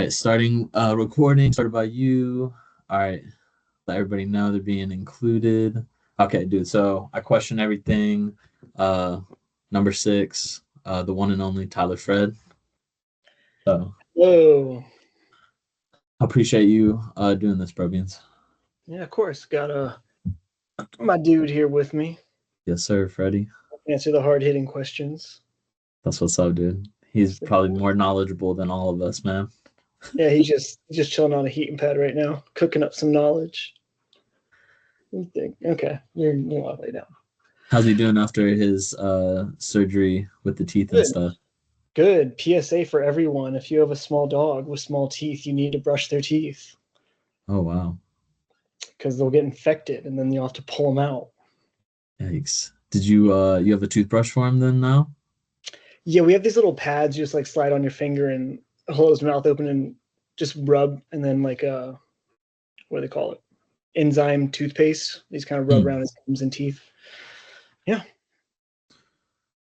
right, starting recording started by you. All right, let everybody know they're being included. Okay, dude. So I question everything. Uh, number six, the one and only Tyler Fred. So Whoa. I appreciate you doing this, bro beans. Yeah, of course. Got my dude here with me. Yes, sir, Freddie. Answer the hard hitting questions. That's what's up, dude. He's probably more knowledgeable than all of us, man. Yeah, he's just chilling on a heating pad right now, cooking up some knowledge. What do you think? Okay, you're all lay down. How's he doing after his surgery with the teeth and Good. stuff? Good. PSA for everyone. If you have a small dog with small teeth, you need to brush their teeth Oh wow. because they'll get infected and then you'll have to pull them out. Yikes. Did you have a toothbrush for him then now? Yeah, we have these little pads you just like slide on your finger and hold his mouth open and just rub and then like what do they call it? Enzyme toothpaste. These kind of rub around his gums and teeth. Yeah.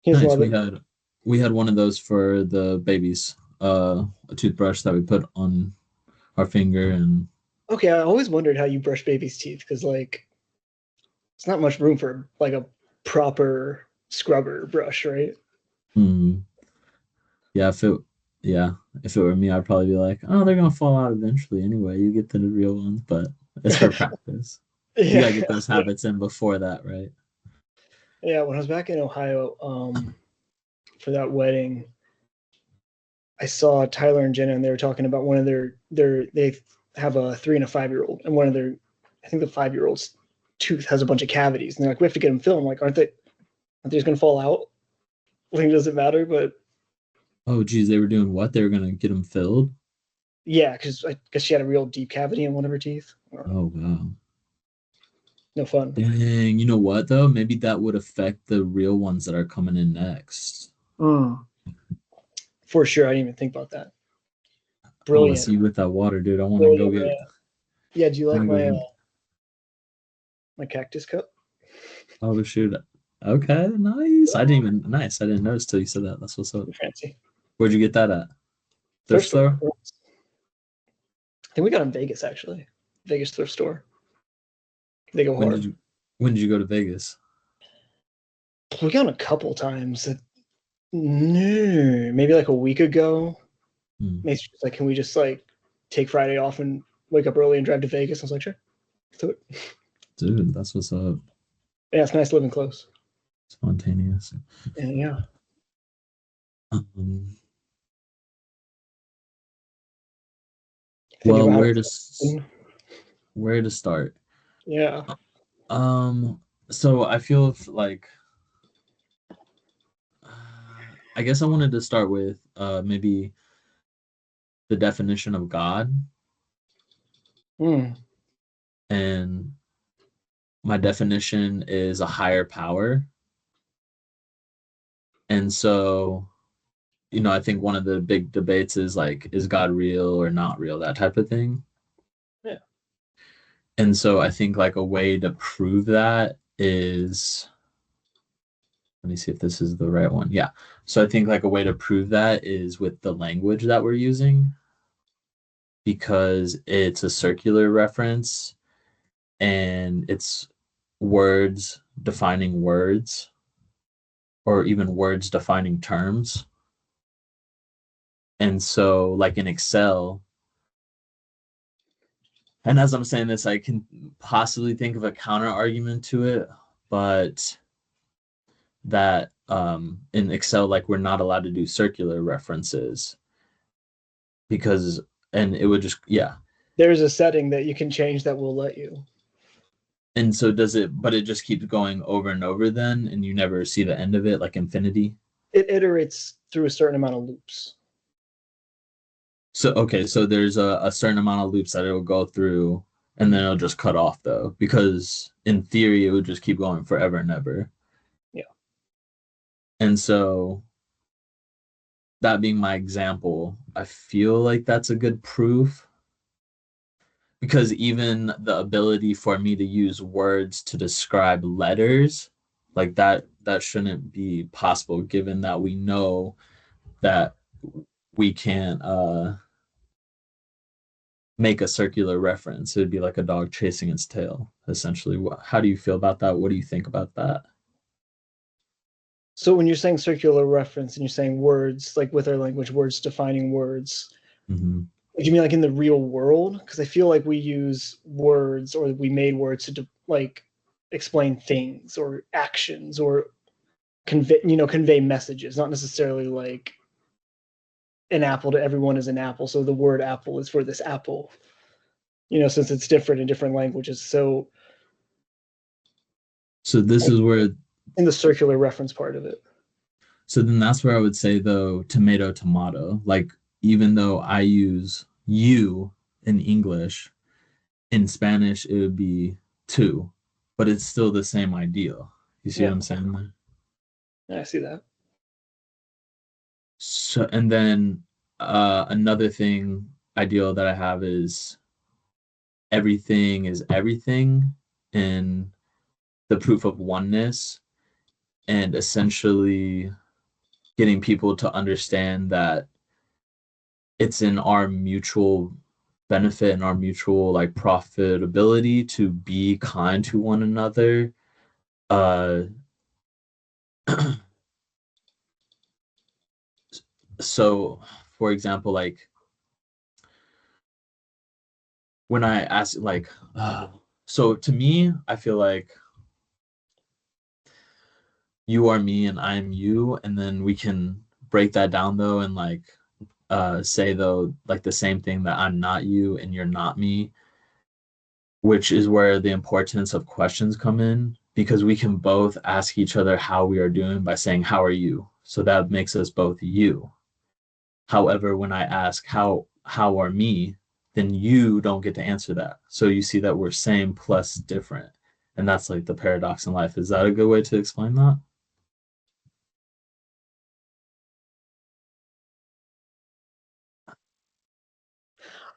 He Nice. love it. We had one of those for the babies. A toothbrush that we put on our finger and Okay, I always wondered how you brush babies' teeth because like it's not much room for like a proper scrubber brush, right? mm, yeah, if it were me, I'd probably be like, oh, they're gonna fall out eventually anyway. You get the real ones, but it's for practice. You Yeah. gotta get those habits in before that, right? Yeah, when I was back in Ohio, for that wedding, I saw Tyler and Jenna and they were talking about one of they have a 3 and a 5-year-old and one of their I think the 5-year-old's tooth has a bunch of cavities and they're like, we have to get them filled. I'm like, aren't they just gonna fall out? Like, does it matter? But Oh, geez, they were doing what? They were gonna get them filled? yeah, because I guess she had a real deep cavity in one of her teeth. Oh, wow. No fun. Dang, you know what though? Maybe that would affect the real ones that are coming in next. For sure. I didn't even think about that. I want to Brilliant. see you with that water, dude. I want to go Brilliant, get. man. Yeah, do you I like want to go my get. my cactus cup? Oh shoot. Okay, nice. Nice. I didn't notice till you said that. That's what's up. Fancy. Where'd you get that at? Thrift Thrift store. store? I think we got in Vegas actually. Vegas thrift store. They go When did hard. you when did you go to Vegas? We got a couple times. No, maybe like a week ago. Hmm. Mason was like, "Can we just like take Friday off and wake up early and drive to Vegas?" I was like, "Sure, let's do it." Dude, that's what's up. Yeah, it's nice living close. Spontaneous. And yeah, Um, thinking well, about where to start? yeah. So I feel like I guess I wanted to start with maybe the definition of God, Hmm. and my definition is a higher power. And so, I think one of the big debates is like, is God real or not real, that type of thing. Yeah. And so I think like a way to prove that is, let me see if this is the right one. Yeah. So I think like a way to prove that is with the language that we're using, because it's a circular reference and it's words defining words or even words defining terms. And so, like in Excel, and as I'm saying this, I can possibly think of a counter argument to it, but that in Excel, like we're not allowed to do circular references because, and it would just, yeah. There's a setting that you can change that will let you. And so does it, but it just keeps going over and over then, and you never see the end of it, like infinity. It iterates through a certain amount of loops. So, okay, so there's a certain amount of loops that it'll go through and then it'll just cut off though, because in theory, it would just keep going forever and ever. Yeah. And so, that being my example, I feel like that's a good proof because even the ability for me to use words to describe letters, like that shouldn't be possible given that we know that we can't make a circular reference. It'd be like a dog chasing its tail, essentially. How do you feel about that? What do you think about that? So when you're saying circular reference and you're saying words, like with our language, words defining words, Mm-hmm. do you mean like in the real world? Because I feel like we use words or we made words to like explain things or actions or convey messages, not necessarily like an apple to everyone is an apple. So the word apple is for this apple, since it's different in different languages. So So this is where, in the circular reference part of it. so then that's where I would say though, tomato, tomato. Like even though I use you in English, in Spanish it would be two, but it's still the same idea. You see what Yeah, I'm saying there? I see that. So and then another thing ideal that I have is everything is everything in the proof of oneness, and essentially getting people to understand that it's in our mutual benefit and our mutual like profitability to be kind to one another. uh so for example, like when I ask like so to me I feel like you are me and I'm you, and then we can break that down though and like say though like the same thing, that I'm not you and you're not me, which is where the importance of questions come in, because we can both ask each other how we are doing by saying how are you, so that makes us both you. However, when I ask how are me, then you don't get to answer that, so you see that we're same plus different, and that's like the paradox in life. Is that a good way to explain that?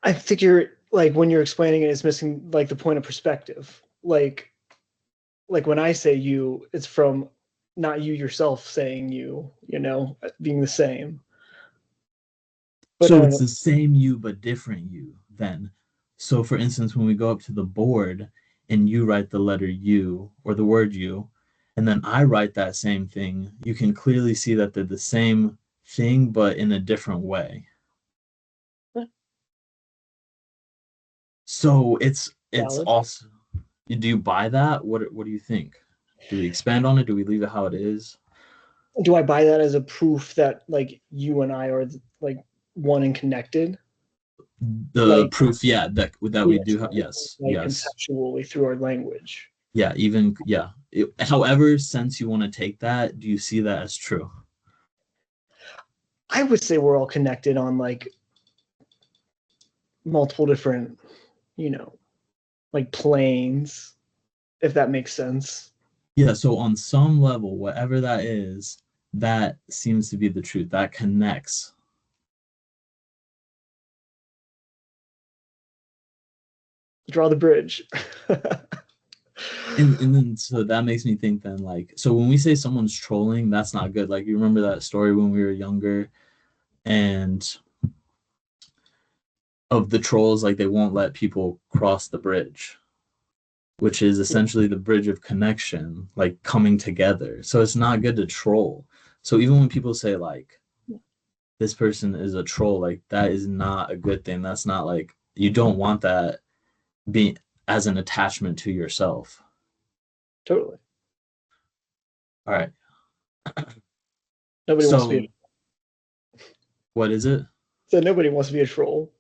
I think you're like when you're explaining it, it's missing like the point of perspective. Like when I say you, it's from not you yourself saying you, being the same. But So no, it's no, the same you but different you then. So for instance, when we go up to the board and you write the letter U or the word U, and then I write that same thing, you can clearly see that they're the same thing but in a different way. So it's valid. also, do you buy that? What do you think? Do we expand on it? Do we leave it how it is? Do I buy that as a proof that like you and I are like one and connected? The Like proof, yeah, that we do have, yes, like yes. conceptually through our language. Yeah, even yeah. However sense you want to take that, do you see that as true? I would say we're all connected on like multiple different, you know, like planes, if that makes sense. Yeah, so on some level, whatever that is, that seems to be the truth. That connects. Draw the bridge. And then so that makes me think then like, so when we say someone's trolling, that's not good. Like you remember that story when we were younger and of the trolls, like they won't let people cross the bridge, which is essentially the bridge of connection, like coming together. So it's not good to troll. So even when people say like this person is a troll, like that is not a good thing. That's not like, you don't want that being as an attachment to yourself. Totally. All right. Nobody wants to be So what is it? so nobody wants to be a troll.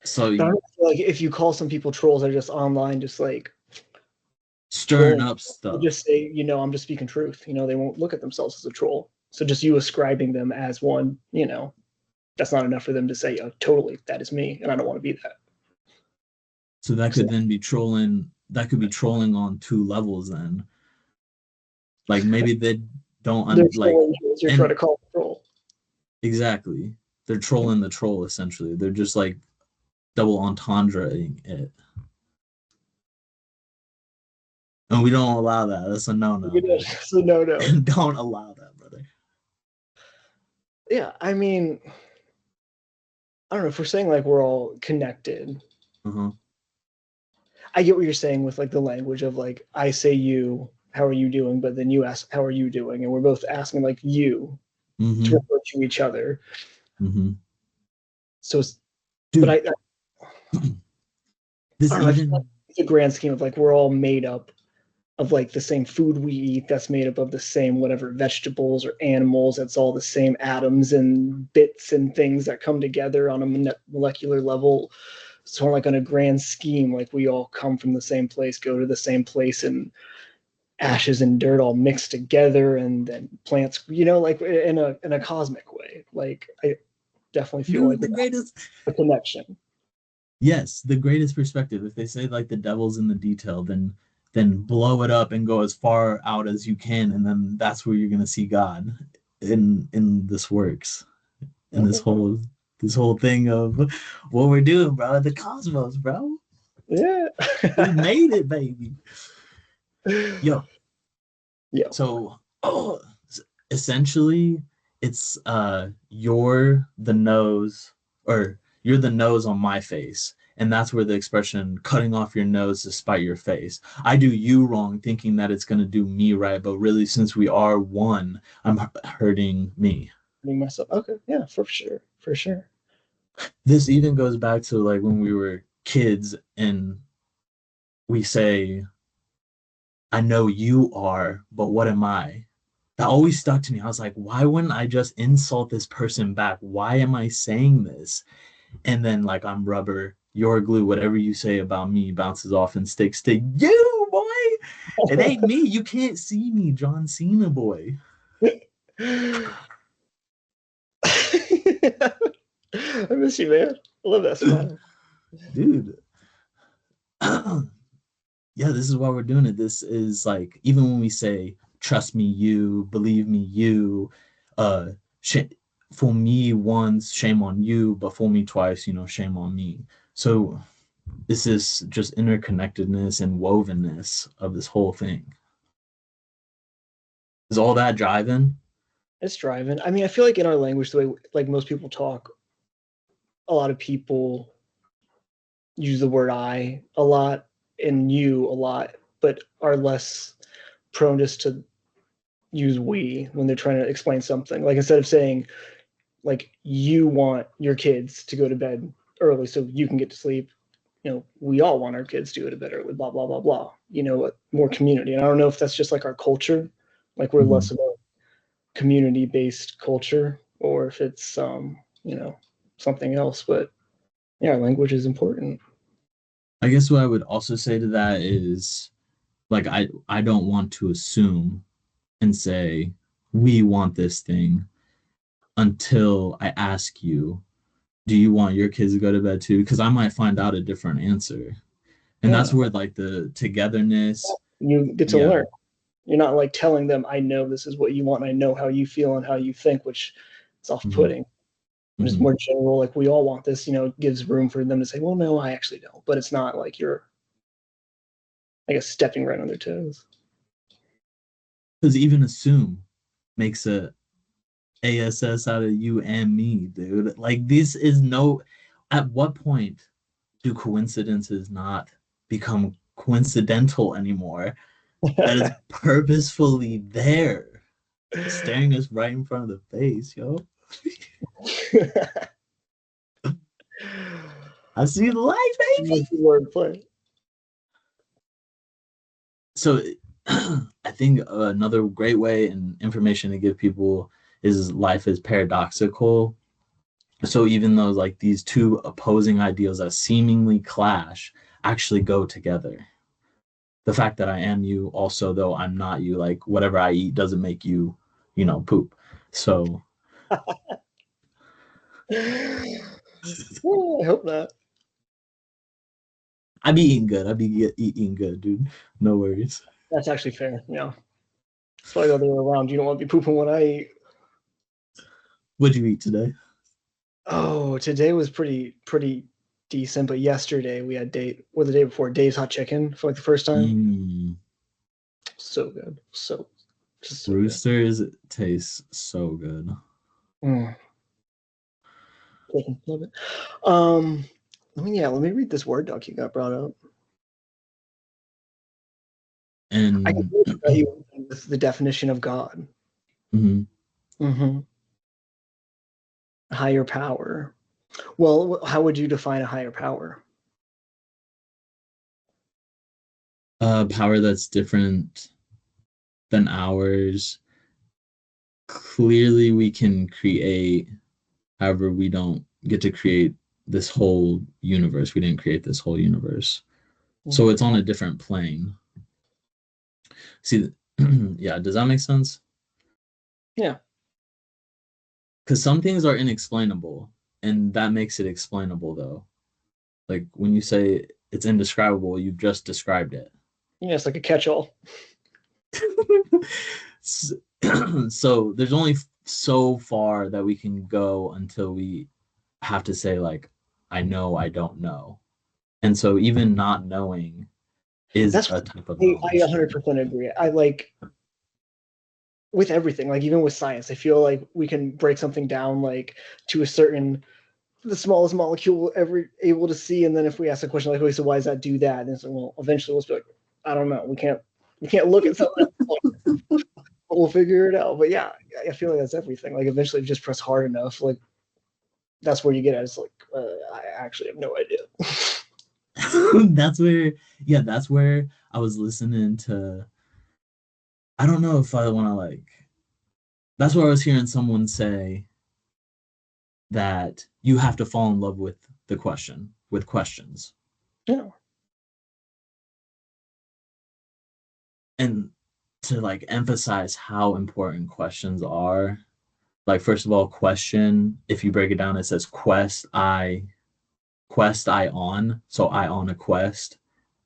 So But I don't feel like if you call some people trolls, they're just online, just like stirring trolling. up You stuff. just say, I'm just speaking truth. They won't look at themselves as a troll. So just you ascribing them as one, that's not enough for them to say, oh, totally, that is me, and I don't want to be that. So that So could then be trolling. That could be trolling on two levels then. Like maybe they don't they're like, trolling you as you're trying and to call a troll. exactly. They're trolling the troll essentially. They're just like double entendreing it. And we don't allow that. That's a no-no, dude. So no. Don't allow that, brother. Yeah, I mean, I don't know if we're saying like we're all connected. Uh-huh. I get what you're saying with like the language of like I say you, how are you doing? But then you ask, how are you doing? And we're both asking like you to Mm-hmm. refer to each other. Mm-hmm. So, but Dude, I this don't know. I feel like even it's a grand scheme of like we're all made up of like the same food we eat. That's made up of the same whatever vegetables or animals. That's all the same atoms and bits and things that come together on a molecular level. So like on a grand scheme, like we all come from the same place, go to the same place, and ashes and dirt all mixed together, and then plants, like in a cosmic way. Like I definitely feel dude, like the greatest. a connection. Yes, the greatest perspective. If they say like the devil's in the detail, then blow it up and go as far out as you can, and then that's where you're gonna see God in this works, in Okay. this whole thing of what we're doing, bro. The cosmos, bro. Yeah. We made it, baby. Yo, Yeah. so essentially it's you're the nose, or you're the nose on my face, and that's where the expression cutting off your nose to spite your face. I do you wrong thinking that it's going to do me right, but really since we are one, I'm hurting me. Myself. Okay. Yeah, for sure. For sure. This even goes back to like when we were kids and we say, I know you are, but what am I? That always stuck to me. I was like, why wouldn't I just insult this person back? Why am I saying this? And then, like, I'm rubber, you're glue, whatever you say about me bounces off and sticks to you, boy. It ain't me. You can't see me, John Cena, boy. I miss you, man. I love that smile. Dude. Yeah, this is why we're doing it. This is like, even when we say, trust me, you, believe me, you, uh, sh- fool me once, shame on you, but fool me twice, shame on me. So this is just interconnectedness and wovenness of this whole thing. Is all that driving? It's driving. I mean, I feel like in our language, the way like most people talk, a lot of people use the word I a lot and you a lot, but are less prone just to use we when they're trying to explain something. Like instead of saying like you want your kids to go to bed early so you can get to sleep, we all want our kids to go to bed early, blah blah blah blah. More community. And I don't know if that's just like our culture, like we're Mm-hmm. less about community based culture, or if it's something else. But yeah, language is important. I guess what I would also say to that is like I don't want to assume and say we want this thing until I ask you, do you want your kids to go to bed too? Because I might find out a different answer. And that's Yeah, where like the togetherness, you get to yeah. learn. You're not like telling them, I know this is what you want, and I know how you feel and how you think, which is Mm-hmm. off-putting. It's Mm-hmm. more general, like we all want this, gives room for them to say, well, no, I actually don't. But it's not like you're, I guess, stepping right on their toes. Because even assume makes a ASS out of you and me, dude. Like this is no. At what point do coincidences not become coincidental anymore? That is purposefully there, staring us right in front of the face, yo. I see the light, baby. Wordplay. So I think another great way and information to give people is life is paradoxical. So even though like these two opposing ideals that seemingly clash actually go together. The fact that I am you also though I'm not you, like whatever I eat doesn't make you, poop. So I hope not. I be eating good. I be eating good, dude. No worries. That's actually fair. Yeah. It's probably the other way around. You don't want to be pooping when I eat. What'd you eat today? Oh, today was pretty decent, but yesterday we had the day before, Dave's Hot Chicken for like the first time. Mm, So good. Just so good. Roosters taste so good. Mm. Love it. Let me read this Word doc you got brought up. And I can tell you the definition of God. mm-hmm. Mm-hmm. Higher power. Well, how would you define a higher power? Power that's different than ours. Clearly, we can create. However, we don't get to create this whole universe. We didn't create this whole universe. So it's on a different plane. See, yeah, does that make sense? Yeah. Because some things are inexplainable, and that makes it explainable, though. Like when you say it's indescribable, you've just described it. Yeah, it's like a catch-all. So there's only so far that we can go until we have to say, like, I know, I don't know. And so even not knowing is That's a type of I knowledge. 100% agree. I like with everything, like even with science, I feel like we can break something down like to a certain the smallest molecule ever able to see, and then if we ask a question like, "Okay, so why does that do that?" And it's like, well, eventually we'll be like, "I don't know. We can't look at something, but we'll figure it out." But yeah, I feel like that's everything. Like eventually, if you just press hard enough, like that's where you get at. It's like I actually have no idea. That's where I was listening to. I don't know if I want to like. That's where I was hearing someone say that you have to fall in love with the question, with questions. Yeah. And to like emphasize how important questions are. Like first of all, question, if you break it down, it says quest I on. So I on a quest,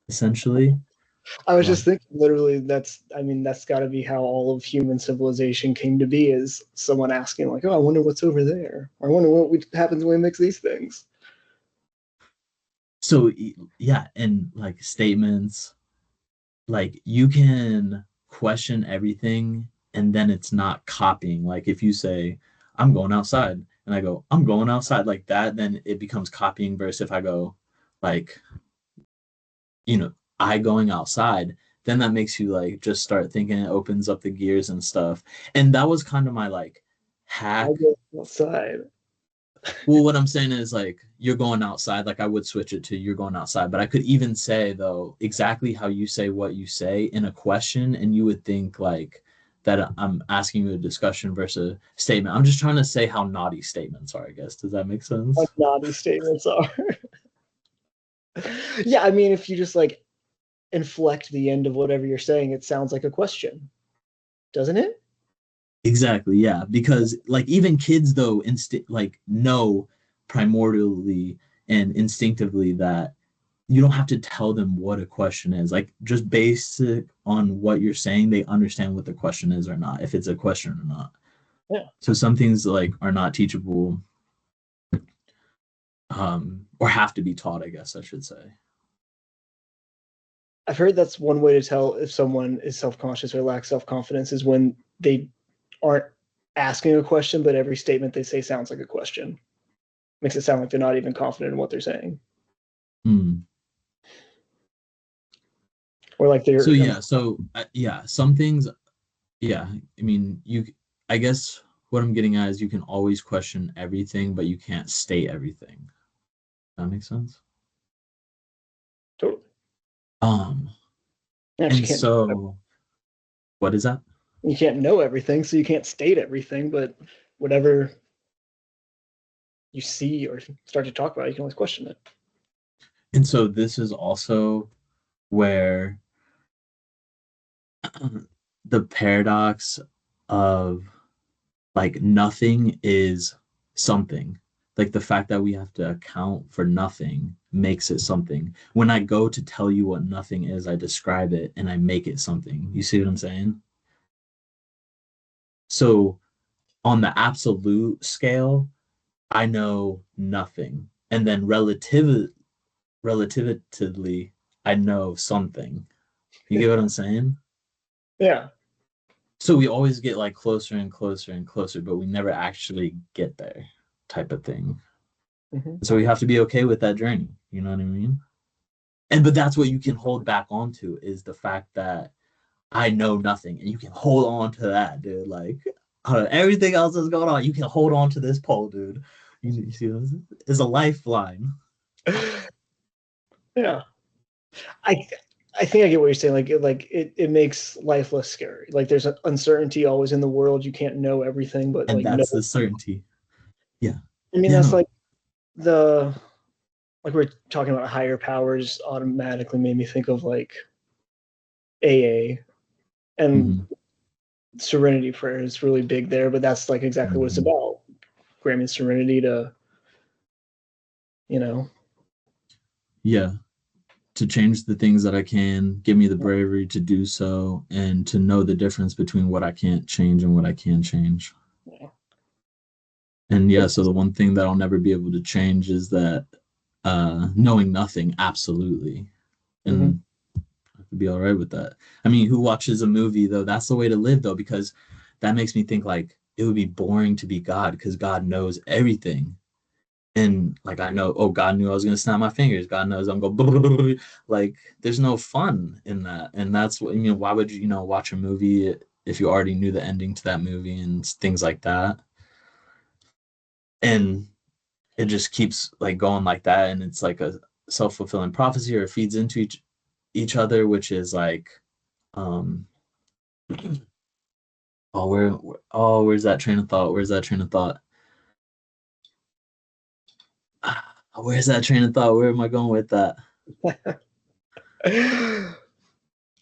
essentially. I was Like, just thinking, literally, that's got to be how all of human civilization came to be, is someone asking, like, oh, I wonder what's over there. Or I wonder what happens when we mix these things. so yeah, and like statements, like you can question everything and then it's not copying. Like if you say, I'm going outside, and I go, I'm going outside like that, then it becomes copying. Versus if I go, like, I going outside, then that makes you like just start thinking, it opens up the gears and stuff. And that was kind of my like I hack. go outside. Well, what I'm saying is like you're going outside, like I would switch it to you're going outside, but I could even say though exactly how you say what you say in a question, and you would think like that I'm asking you a discussion versus a statement. I'm just trying to say how naughty statements are, I guess. Does that make Like sense? naughty statements are. Yeah, I mean, if you just like inflect the end of whatever you're saying, it sounds like a question, doesn't it? Exactly, yeah. Because like even kids though like know primordially and instinctively that you don't have to tell them what a question is. Like just basic on what you're saying, they understand what the question is or not, if it's a question or not. Yeah. So some things like are not teachable, or have to be taught, I guess I should say. I've heard that's one way to tell if someone is self-conscious or lacks self-confidence is when they aren't asking a question, but every statement they say sounds like a question. Makes it sound like they're not even confident in what they're saying. Mm. Or like So they're yeah, some things, yeah. I mean, I guess what I'm getting at is you can always question everything, but you can't state everything. That makes sense. totally. Um, Yeah, and so what is that? you can't know everything, so you can't state everything, but whatever you see or start to talk about, you can always question it. And so this is also where the paradox of like nothing is something. Like the fact that we have to account for nothing makes it something. When I go to tell you what nothing is, I describe it and I make it something. You see what I'm saying? So on the absolute scale, I know nothing. And then relatively, I know something. You get what I'm saying? Yeah. So we always get like closer and closer and closer, but we never actually get there, type of thing. Mhm. So we have to be okay with that journey. You know what I mean? But that's what you can hold back onto is the fact that I know nothing, and you can hold on to that, dude. Like everything else that's going on, you can hold on to this pole, dude. You see, it's a lifeline. Yeah. I I think I get what you're saying. It makes life less scary. Like there's an uncertainty always in the world. You can't know everything, but And like no. that's the certainty. Yeah. I mean, Yeah, that's no. like the like we're talking about higher powers automatically made me think of like AA and Mm-hmm. Serenity Prayer is really big there, but that's like exactly what it's Mm-hmm. about. Granting serenity to, you know, Yeah. To change the things that I can, give me the bravery to do so, and to know the difference between what I can't change and what I can change. yeah. And yeah, so the one thing that I'll never be able to change is that knowing nothing, absolutely. Mm-hmm. And I could be all right with that. I mean, who watches a movie though? That's the way to live though, because that makes me think like it would be boring to be God because God knows everything. And like I know, oh, God knew I was gonna snap my fingers. God knows I'm going like there's no fun in that. And that's what why would you, watch a movie if you already knew the ending to that movie and things like that? And it just keeps like going like that, and it's like a self-fulfilling prophecy, or it feeds into each other, which is like um oh where's that train of thought? Where's that train of thought? Where's that train of thought? Where am I going with that?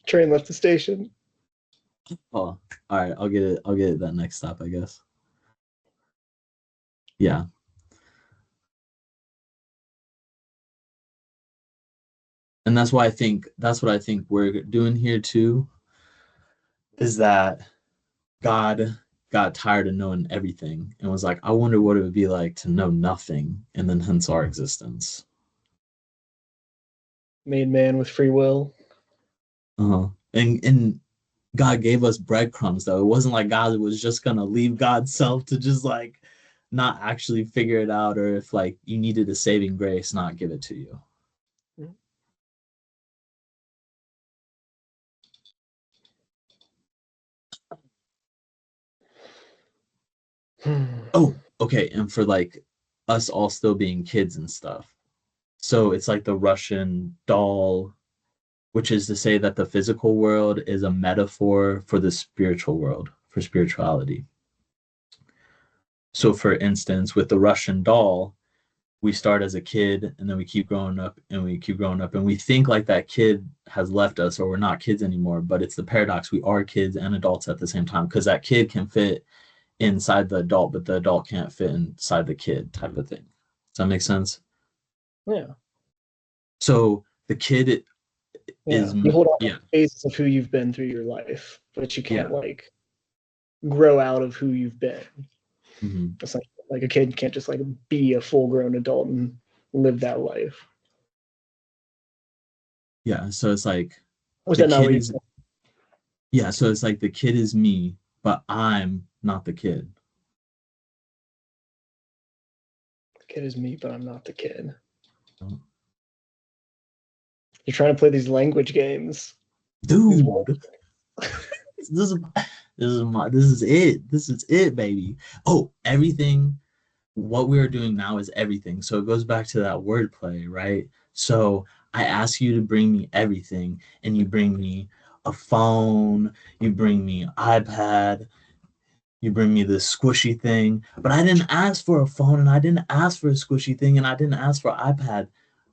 Train left the station. Oh, all right, I'll get it that next stop, I guess. Yeah. And that's what I think we're doing here too, is that God got tired of knowing everything and was like, I wonder what it would be like to know nothing, and then hence our existence. Made man with free will. Uh-huh. And God gave us breadcrumbs though. It wasn't like God was just gonna leave God's self to just like not actually figure it out, or if like you needed a saving grace, not give it to you. Oh, okay. And for like us all still being kids and stuff. So it's like the Russian doll, which is to say that the physical world is a metaphor for the spiritual world, for spirituality. So for instance, with the Russian doll, we start as a kid and then we keep growing up and we keep growing up and we think like that kid has left us or we're not kids anymore, but it's the paradox. We are kids and adults at the same time because that kid can fit inside the adult, but the adult can't fit inside the kid type of thing. Does that make sense? Yeah. So the kid Yeah. is, You hold on to yeah, the basis of who you've been through your life, but you can't yeah. like grow out of who you've been. Mm-hmm. It's like a kid can't just like be a full grown adult and live that life. Yeah. So it's like Was the that not kid what you is, said? yeah. So it's like the kid is me, but I'm not the kid. The kid is me, but I'm not the kid. Oh, You're trying to play these language games. These dude, this is this is it. This is it, baby. Oh, everything. What we are doing now is everything. So it goes back to that wordplay, right? So I ask you to bring me everything, and you bring me a phone, you bring me an iPad, you bring me this squishy thing. But I didn't ask for a phone, and I didn't ask for a squishy thing, and I didn't ask for an iPad.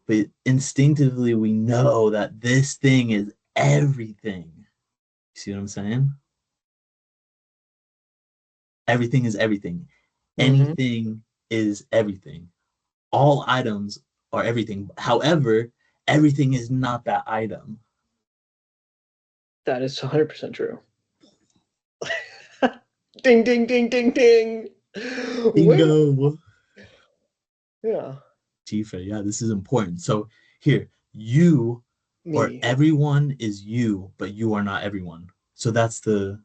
But instinctively, we know that this thing is everything. You see what I'm saying? Everything is everything. mm-hmm. Anything is everything. All items are everything. However, everything is not that item. That is 100% true. Ding, ding, ding, ding, ding. Wait. Bingo. Yeah. Tifa, yeah, this is important. So here, you or Me. everyone is you, but you are not everyone. So that's the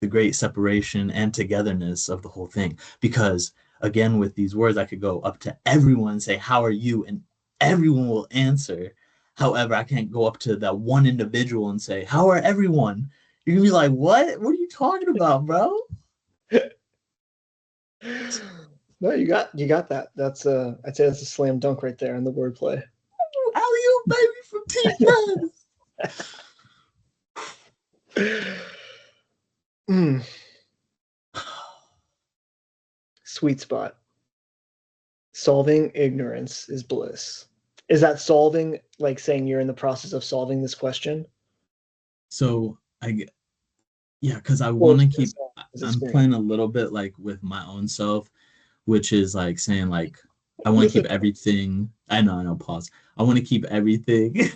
great separation and togetherness of the whole thing. Because again, with these words, I could go up to everyone and say, how are you? And everyone will answer. However, I can't go up to that one individual and say, how are everyone? You're gonna be like, what? What are you talking about, bro? No, you got that. That's I'd say that's a slam dunk right there on the wordplay. Alley-oop, baby, from Mm. Sweet spot. Solving ignorance is bliss. Is that solving, like saying you're in the process of solving this question? So yeah, because I Well, want to keep, it's I'm experience. playing a little bit like with my own self, which is like saying like, I want to keep everything. I know, pause. I want to keep everything.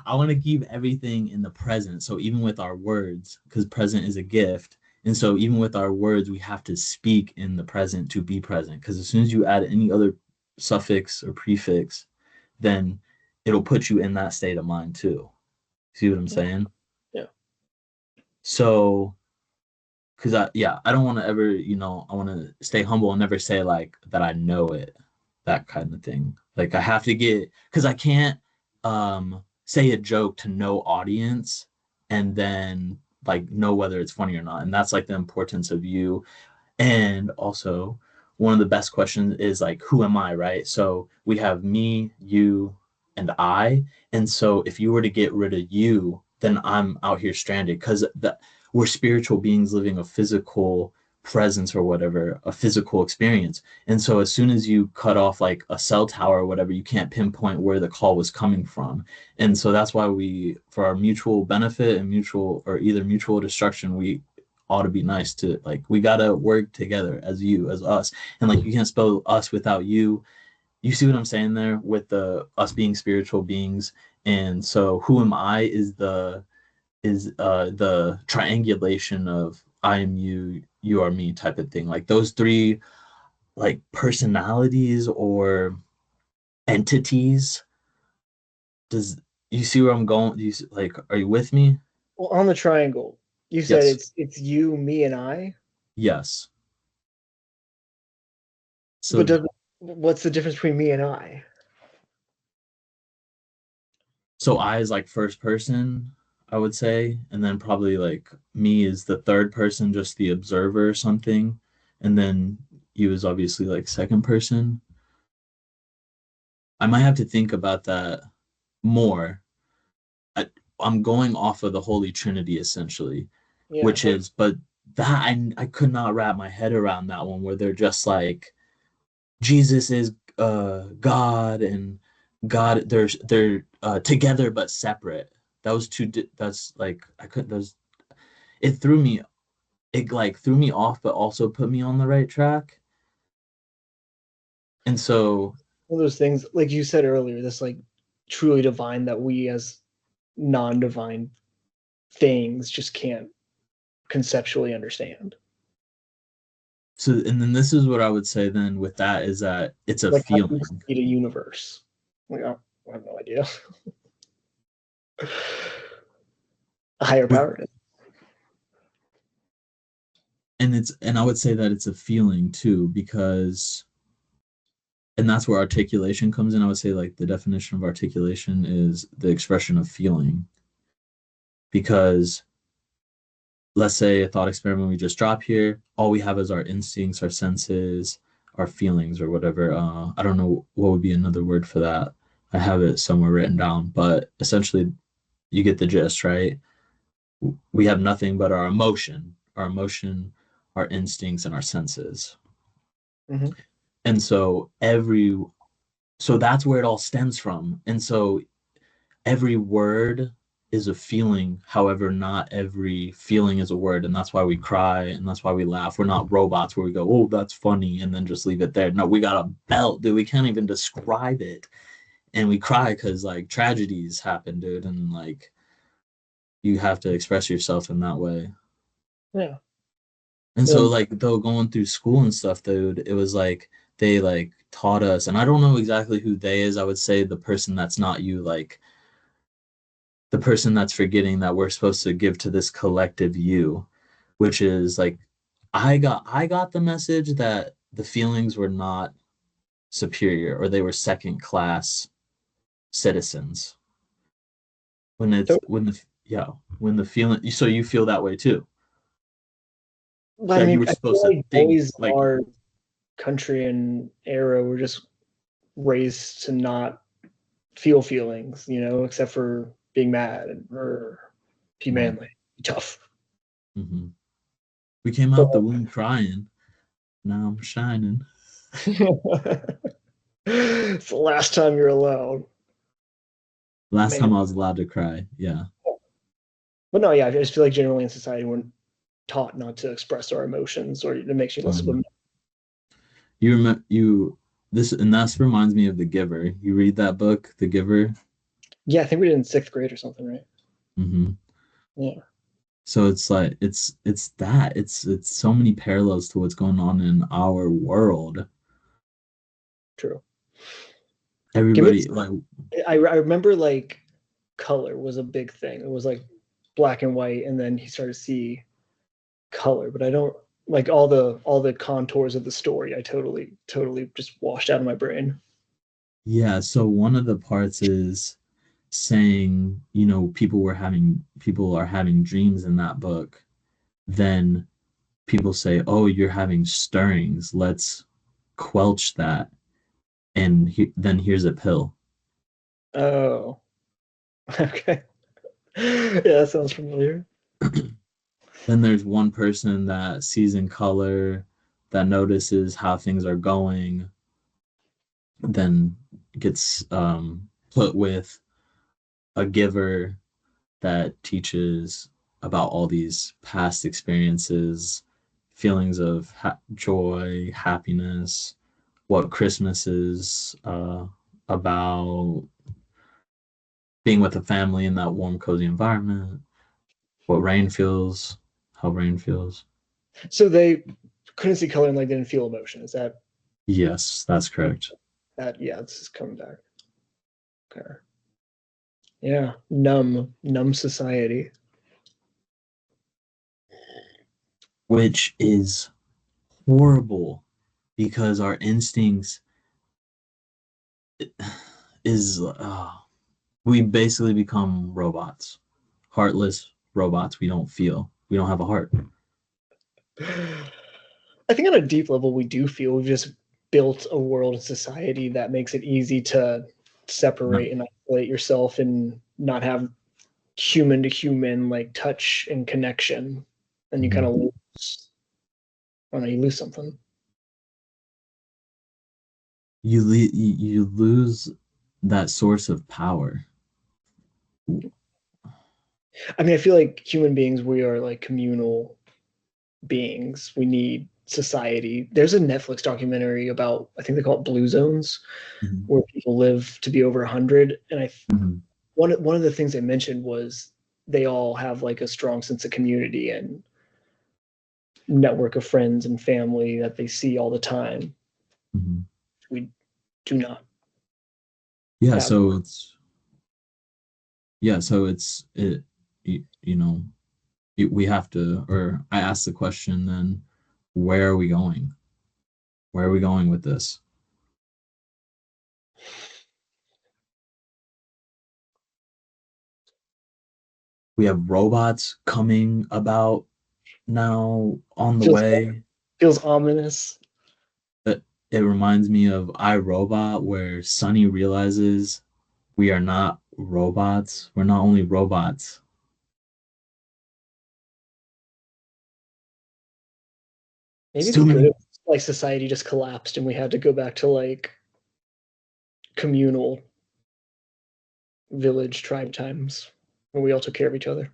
I want to keep everything in the present. So even with our words, because present is a gift. And so even with our words, we have to speak in the present to be present. Because as soon as you add any other suffix or prefix, then it'll put you in that state of mind too. See what I'm saying? Yeah. So, because I don't want to ever, I want to stay humble and never say like that I know it, that kind of thing. Like I have to because I can't say a joke to no audience and then like know whether it's funny or not. And that's like the importance of you. And also, one of the best questions is like, who am I, right? So we have me, you, and I. And so if you were to get rid of you, then I'm out here stranded because we're spiritual beings living a physical presence or whatever, a physical experience. And so as soon as you cut off like a cell tower or whatever, you can't pinpoint where the call was coming from. And so that's why for our mutual benefit and either mutual destruction, we ought to be nice to like we gotta work together as us, and like you can't spell us without you see what I'm saying there with the us being spiritual beings. And so who am I is the triangulation of I am you, you are me type of thing, like those three like personalities or entities. Does you see where I'm going? Like, are you with me? Well, on the triangle, you said Yes. it's you, me, and I. Yes. But So what's the difference between me and I? I is like first person, I would say, and then probably like me is the third person, just the observer or something, and then you is obviously like second person. I might have to think about that more. I, I'm going off of the Holy Trinity essentially, Yeah. which is, but that I could not wrap my head around that one where they're just like Jesus is God and God they're together but separate. That was too that's like I couldn't those it threw me it like threw me off but also put me on the right track. And so One of those things, like you said earlier, this like truly divine that we as non-divine things just can't conceptually understand. and then this is what I would say then with that is that it's a Like how do you feeling. create a universe? Like, I have no idea. A higher With power. and I would say that it's a feeling too because and that's where articulation comes in. I would say like the definition of articulation is the expression of feeling because let's say a thought experiment we just drop here, all we have is our instincts, our senses, our feelings, or whatever. I don't know what would be another word for that. I have it somewhere written down, but essentially, you get the gist, right? We have nothing but our emotion, our instincts, and our senses. Mm-hmm. And so that's where it all stems from. And so every word is a feeling. However, not every feeling is a word. And that's why we cry and that's why we laugh. We're not robots where we go, oh, that's funny, and then just leave it there. No, we got a belt, dude. We can't even describe it. And we cry because like tragedies happen, dude. And like you have to express yourself in that way. Yeah. And so Um, like though going through school and stuff, dude, it was like they like taught us, and I don't know exactly who they is. I would say the person that's not you, like the person that's forgetting that we're supposed to give to this collective you, which is like I got the message that the feelings were not superior, or they were second class citizens. When it's So, when the yeah when the feeling, so you feel that way too, but I that you mean, were I supposed feel to like think boys in like, our country and era were just raised to not feel feelings, except for being mad or be mm, manly, be tough. mm-hmm. We came But out the womb crying. Now I'm shining. it's the last time you're allowed, Last man. time I was allowed to cry. Yeah. But no, yeah, I just feel like generally in society we're taught not to express our emotions, or it makes you less of a. Mhm. You remember you this, and that reminds me of The Giver. You read that book, The Giver? Yeah, I think we did in sixth grade or something, right? Hmm. Yeah, So it's like it's so many parallels to what's going on in our world. true. Give me. Everybody like, I remember like color was a big thing. It was like black and white, and then he started to see color, but I don't like all the contours of the story. I totally just washed out of my brain. yeah, so one of the parts is saying, people are having dreams in that book. Then people say, "Oh, you're having stirrings. Let's quelch that." And then here's a pill. Oh, okay. Yeah, that sounds familiar. Then there's one person that sees in color, that notices how things are going, then gets put with a giver that teaches about all these past experiences, feelings of joy, happiness, what Christmas is about, being with a family in that warm, cozy environment, what rain feels, how rain feels. So they couldn't see color and like didn't feel emotion. Is that Yes, that's correct. that? Yeah, this is coming back. Okay. Yeah, numb society. Which is horrible, because our instincts is we basically become robots, heartless robots. We don't feel, we don't have a heart. I think on a deep level we do feel we've just built a world and society that makes it easy to No, separate and isolate yourself and not have human to human like touch and connection, and you kind of mhm. lose. I don't know, you lose something. You lose that source of power. I mean, I feel like human beings, we are like communal beings. We need society. There's a Netflix documentary about, I think they call it Blue Zones, Mhm. where people live to be over 100. And Mhm. one of the things they mentioned was they all have like a strong sense of community and network of friends and family that they see all the time. Mhm. We do not Yeah, have. so it's yeah, so it's it you know, we have to, or I asked the question then, where are we going? Where are we going with this? We have robots coming about now on the feels way. feels ominous. It, it reminds me of iRobot, where Sonny realizes we are not robots. We're not only robots. Maybe It's it'd be too good many. if like society just collapsed and we had to go back to like communal village tribe times where we all took care of each other.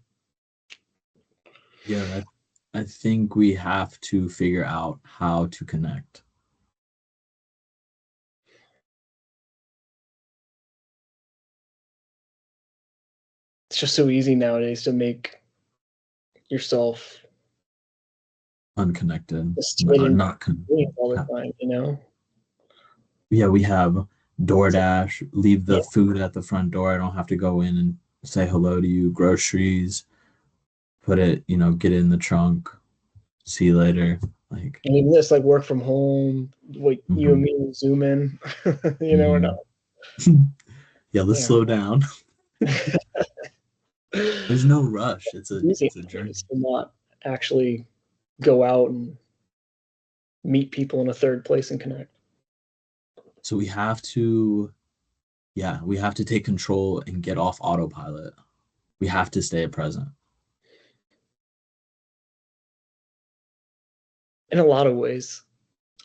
Yeah, I think we have to figure out how to connect. It's just so easy nowadays to make yourself Unconnected, sit or in not all the time. yeah, we have DoorDash, leave Yeah. the food at the front door. I don't have to go in and say hello to you. Groceries, put it, get it in the trunk. See you later. Like, And even this, like work from home, what you and mhm, me will Zoom in, or not. mhm. Yeah, let's Yeah. slow down. There's no rush. It's easy It's a journey. nowadays to not actually go out and meet people in a third place and connect. So we have to, yeah, we have to take control and get off autopilot. We have to stay present. In a lot of ways.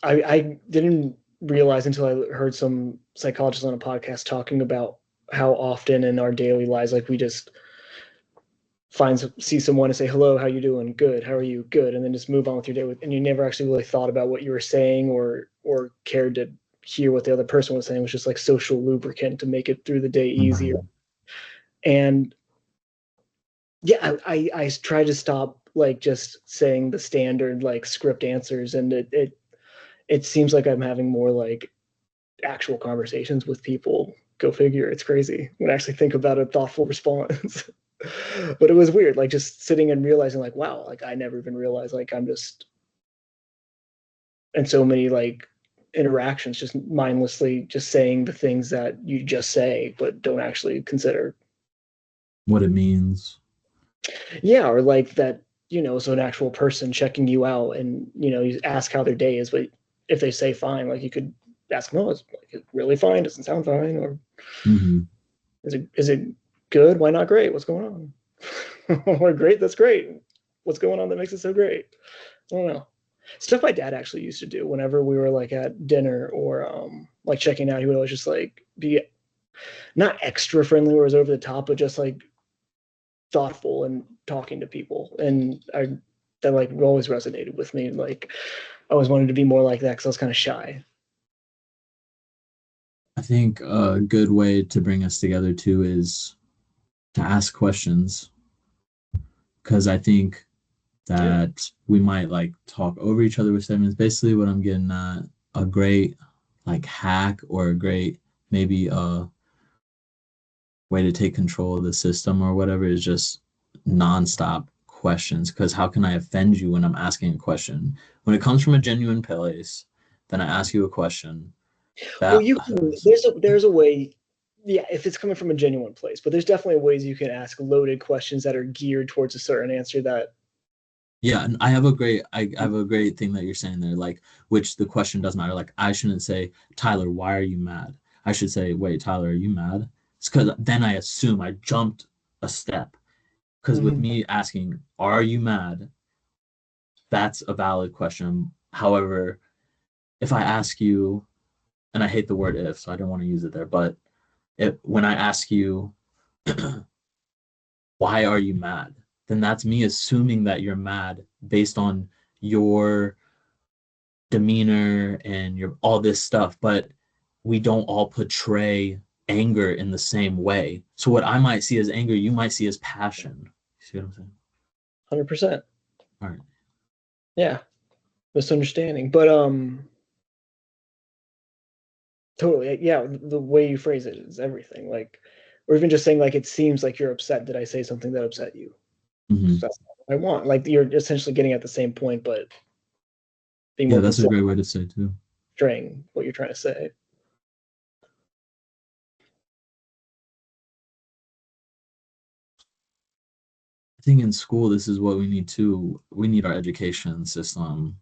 I didn't realize until I heard some psychologists on a podcast talking about how often in our daily lives, like we just see someone and say hello, how you doing, good, how are you, good, and then just move on with your day and you never actually really thought about what you were saying or cared to hear what the other person was saying. It was just like social lubricant to make it through the day easier. Mhm. And yeah, I try to stop like just saying the standard like script answers, and it seems like I'm having more like actual conversations with people. Go figure. It's crazy when I actually think about a thoughtful response. But it was weird, like just sitting and realizing, like, wow, like I never even realized, like I'm just in so many like interactions, just mindlessly just saying the things that you just say, but don't actually consider. What it means. Yeah, or like that, so an actual person checking you out, and you ask how their day is, but if they say fine, like you could ask, no, it's like really fine, doesn't sound fine, or Hmm. is it good? Why not great? What's going on? Or great, that's great. What's going on that makes it so great? I don't know. Stuff my dad actually used to do whenever we were like at dinner or like checking out, he would always just like be not extra friendly or was over the top, but just like thoughtful and talking to people. And that like always resonated with me. Like I always wanted to be more like that because I was kind of shy. I think a good way to bring us together too is to ask questions, because I think Yeah. that we might like talk over each other with statements. Basically, what I'm getting at, a great like hack or a great maybe way to take control of the system or whatever is just nonstop questions. Because how can I offend you when I'm asking a question? When it comes from a genuine place, then I ask you a question. Well, That there's a way, yeah, if it's coming from a genuine place, but there's definitely ways you can ask loaded questions that are geared towards a certain answer that. Yeah, and I have a great thing that you're saying there, like which the question does matter. Like I shouldn't say, Tyler, why are you mad? I should say, wait, Tyler, are you mad? It's because then I assume I jumped a step. Because with Mhm. me asking, are you mad? That's a valid question. However, if I ask you, and I hate the word if, so I don't want to use it there, but when I ask you, why are you mad? Then that's me assuming that you're mad based on your demeanor and your all this stuff, but we don't all portray anger in the same way. So what I might see as anger, you might see as passion. You see what I'm saying? 100%. All right. Yeah, misunderstanding. But totally, yeah, the way you phrase it is everything. Like, or even just saying like it seems like you're upset. Did I say something that upset you? Mm-hmm. That's not what I want. Like you're essentially getting at the same point, but being Yeah, more that's a concise, great way to say too. portraying what you're trying to say. I think in school, this is what we need too. We need our education system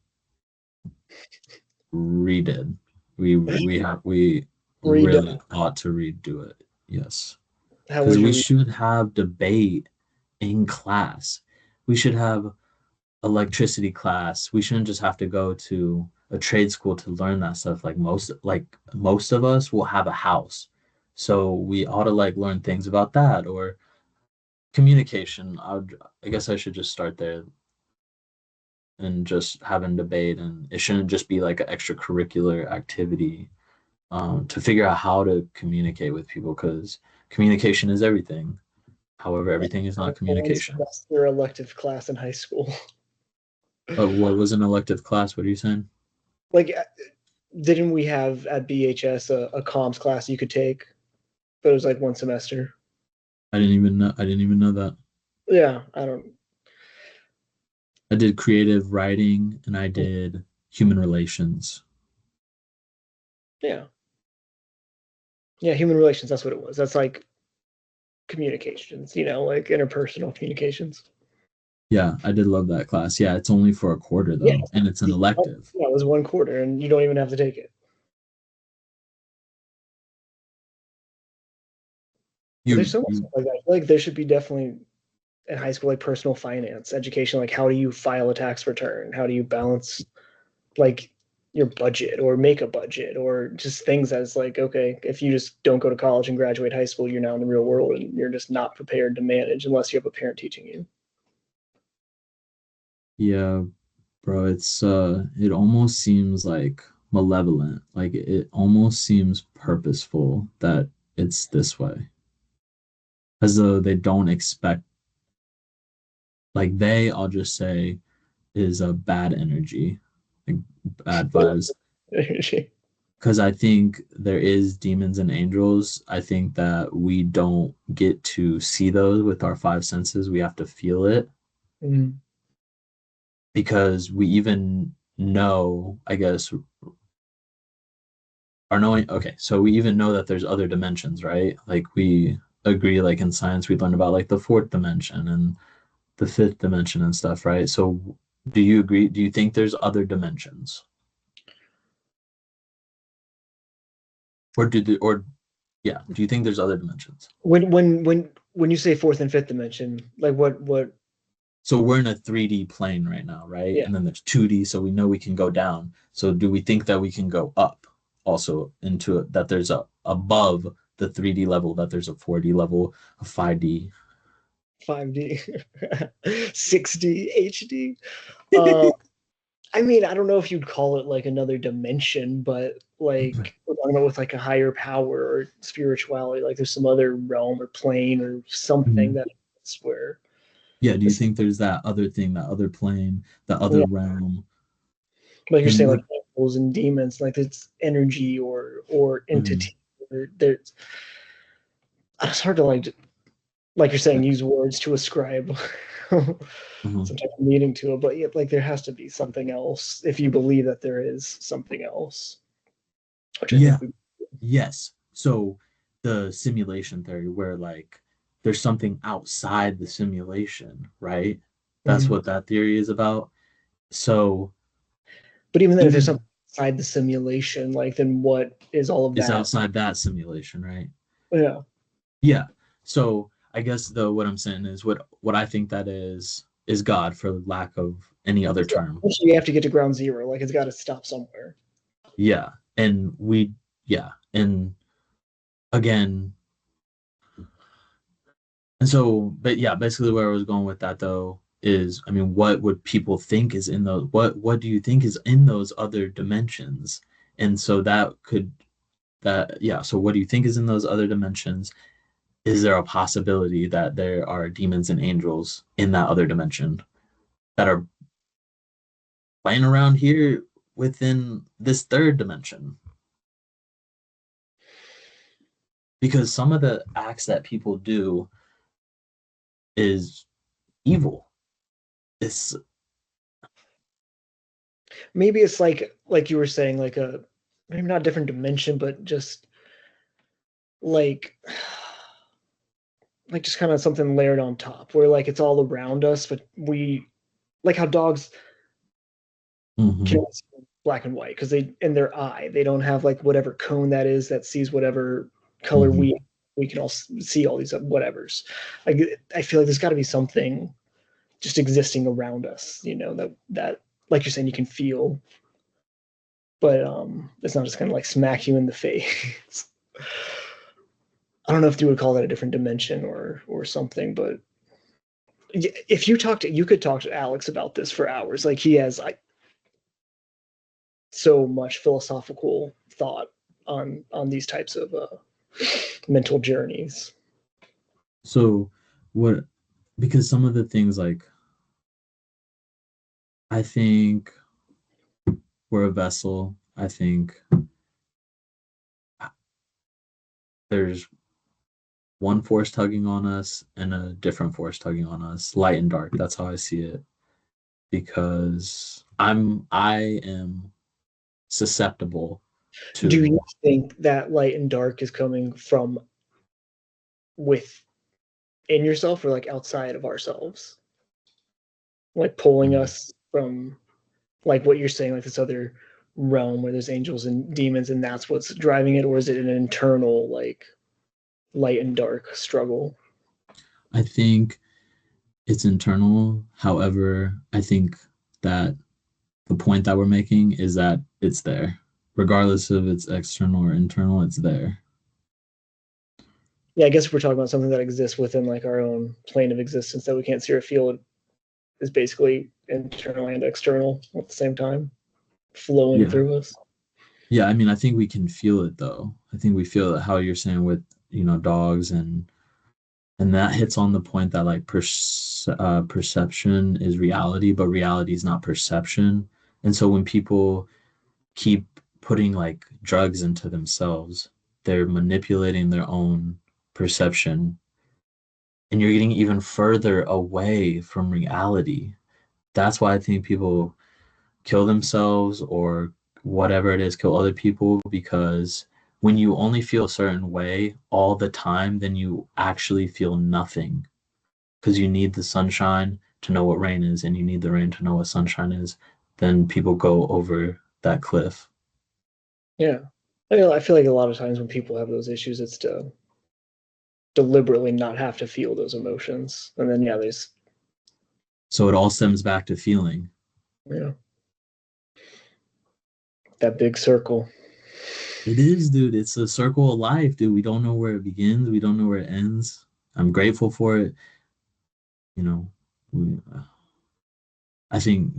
redid. We Read. really ought to redo it. Yes, How because would you we read? should have debate in class. We should have electricity class. We shouldn't just have to go to a trade school to learn that stuff. Like most of us will have a house. So we ought to like learn things about that or communication. I guess I should just start there and just having debate, and it shouldn't just be like an extracurricular activity to figure out how to communicate with people, because communication is everything. However, everything is not One communication. semester elective class in high school. But what was an elective class? What are you saying? Like, didn't we have at BHS a comms class you could take? But it was like one semester. I didn't even know. I didn't even know that. Yeah, I don't. I did creative writing and I did human relations. Yeah. Yeah, human relations, that's what it was. That's like communications, like interpersonal communications. Yeah, I did love that class. Yeah, it's only for a quarter Yeah. though, and it's an elective. Yeah, it was 1 quarter and you don't even have to take it. But there's You, so much you stuff like that. I feel like there should be definitely in high school like personal finance education, like how do you file a tax return? How do you balance like your budget or make a budget or just things as like, okay, if you just don't go to college and graduate high school, you're now in the real world and you're just not prepared to manage unless you have a parent teaching you. yeah, bro, it almost seems like malevolent. Like it almost seems purposeful that it's this way. As though they don't expect like I'll just say is a bad energy, like bad vibes. Because I think there is demons and angels. I think that we don't get to see those with our five senses. We have to feel it Mhm. because we even know, I guess, are knowing. Okay, so we even know that there's other dimensions, right? Like we agree, like in science, we learned about like the fourth dimension and the fifth dimension and stuff, right? So do you agree? Do you think there's other dimensions? Or yeah, do you think there's other dimensions? When you say fourth and fifth dimension, like what So we're in a 3D plane right now, right? yeah. And then there's 2D, so we know we can go down. So do we think that we can go up also into it, that there's a above the 3D level, that there's a 4D level, a 5D? 5D, 6D, HD. I mean, I don't know if you'd call it like another dimension, but like we're talking about with like a higher power or spirituality, like there's some other realm or plane or something Mhm. that's where Yeah, do you this, think there's that other thing, that other plane, that other yeah, realm? like you're And saying, what like angels and demons, like it's energy or mm, entity. Or there's it's hard to like you're saying, use words to ascribe uh-huh. some type of meaning to it, but yet like there has to be something else if you believe that there is something else, which I Yeah, think we yes. So the simulation theory where like there's something outside the simulation, right? That's Mhm. what that theory is about. So But even then, if there's even something outside the simulation, like then what is all of is that? outside that simulation, right? Yeah, Yeah. So I guess though what I'm saying is what I think that is God for lack of any other yeah. term. Eventually you have to get to ground zero. Like it's got to stop somewhere. Yeah. And we yeah. And again, and so but yeah, basically where I was going with that though is I mean what would people think is in those what do you think is in those other dimensions? And so that could that yeah, so what do you think is in those other dimensions? Is there a possibility that there are demons and angels in that other dimension that are playing around here within this third dimension? Because some of the acts that people do is evil. It's Maybe it's like you were saying, like a maybe not a different dimension, but just like like just kind of something layered on top, where like it's all around us, but we like how dogs can mhm, only see black and white because they in their eye they don't have like whatever cone that is that sees whatever color mhm. we can all see all these whatevers. Like I feel like there's got to be something just existing around us, that like you're saying you can feel, but it's not just kind of like smack you in the face. I don't know if you would call that a different dimension or something, but if you could talk to Alex about this for hours. Like he has like so much philosophical thought on these types of mental journeys. So what because some of the things like I think we're a vessel. I think there's one force tugging on us and a different force tugging on us, light and dark. That's how I see it. because I am susceptible Do to. you think that light and dark is coming from within yourself or like outside of ourselves? Like pulling us from like what you're saying, like this other realm where there's angels and demons and that's what's driving it, or is it an internal like light and dark struggle? I think it's internal. However, I think that the point that we're making is that it's there. Regardless of it's external or internal, it's there. Yeah, I guess if we're talking about something that exists within like our own plane of existence that we can't see or feel, it is basically internal and external at the same time, flowing Yeah. through us. Yeah, I mean, I think we can feel it though. I think we feel it how you're saying with, dogs, and that hits on the point that like perception is reality, but reality is not perception. And so when people keep putting like drugs into themselves, they're manipulating their own perception, and you're getting even further away from reality. That's why I think people kill themselves or whatever it is, kill other people, because when you only feel a certain way all the time, then you actually feel nothing, because you need the sunshine to know what rain is, and you need the rain to know what sunshine is. Then people go over that cliff. Yeah. I feel like a lot of times when people have those issues, it's to deliberately not have to feel those emotions. And then, yeah, there's, So it all stems back to feeling. yeah, that big circle. It is, dude. It's a circle of life, dude. We don't know where it begins. We don't know where it ends. I'm grateful for it. You know, we, I think,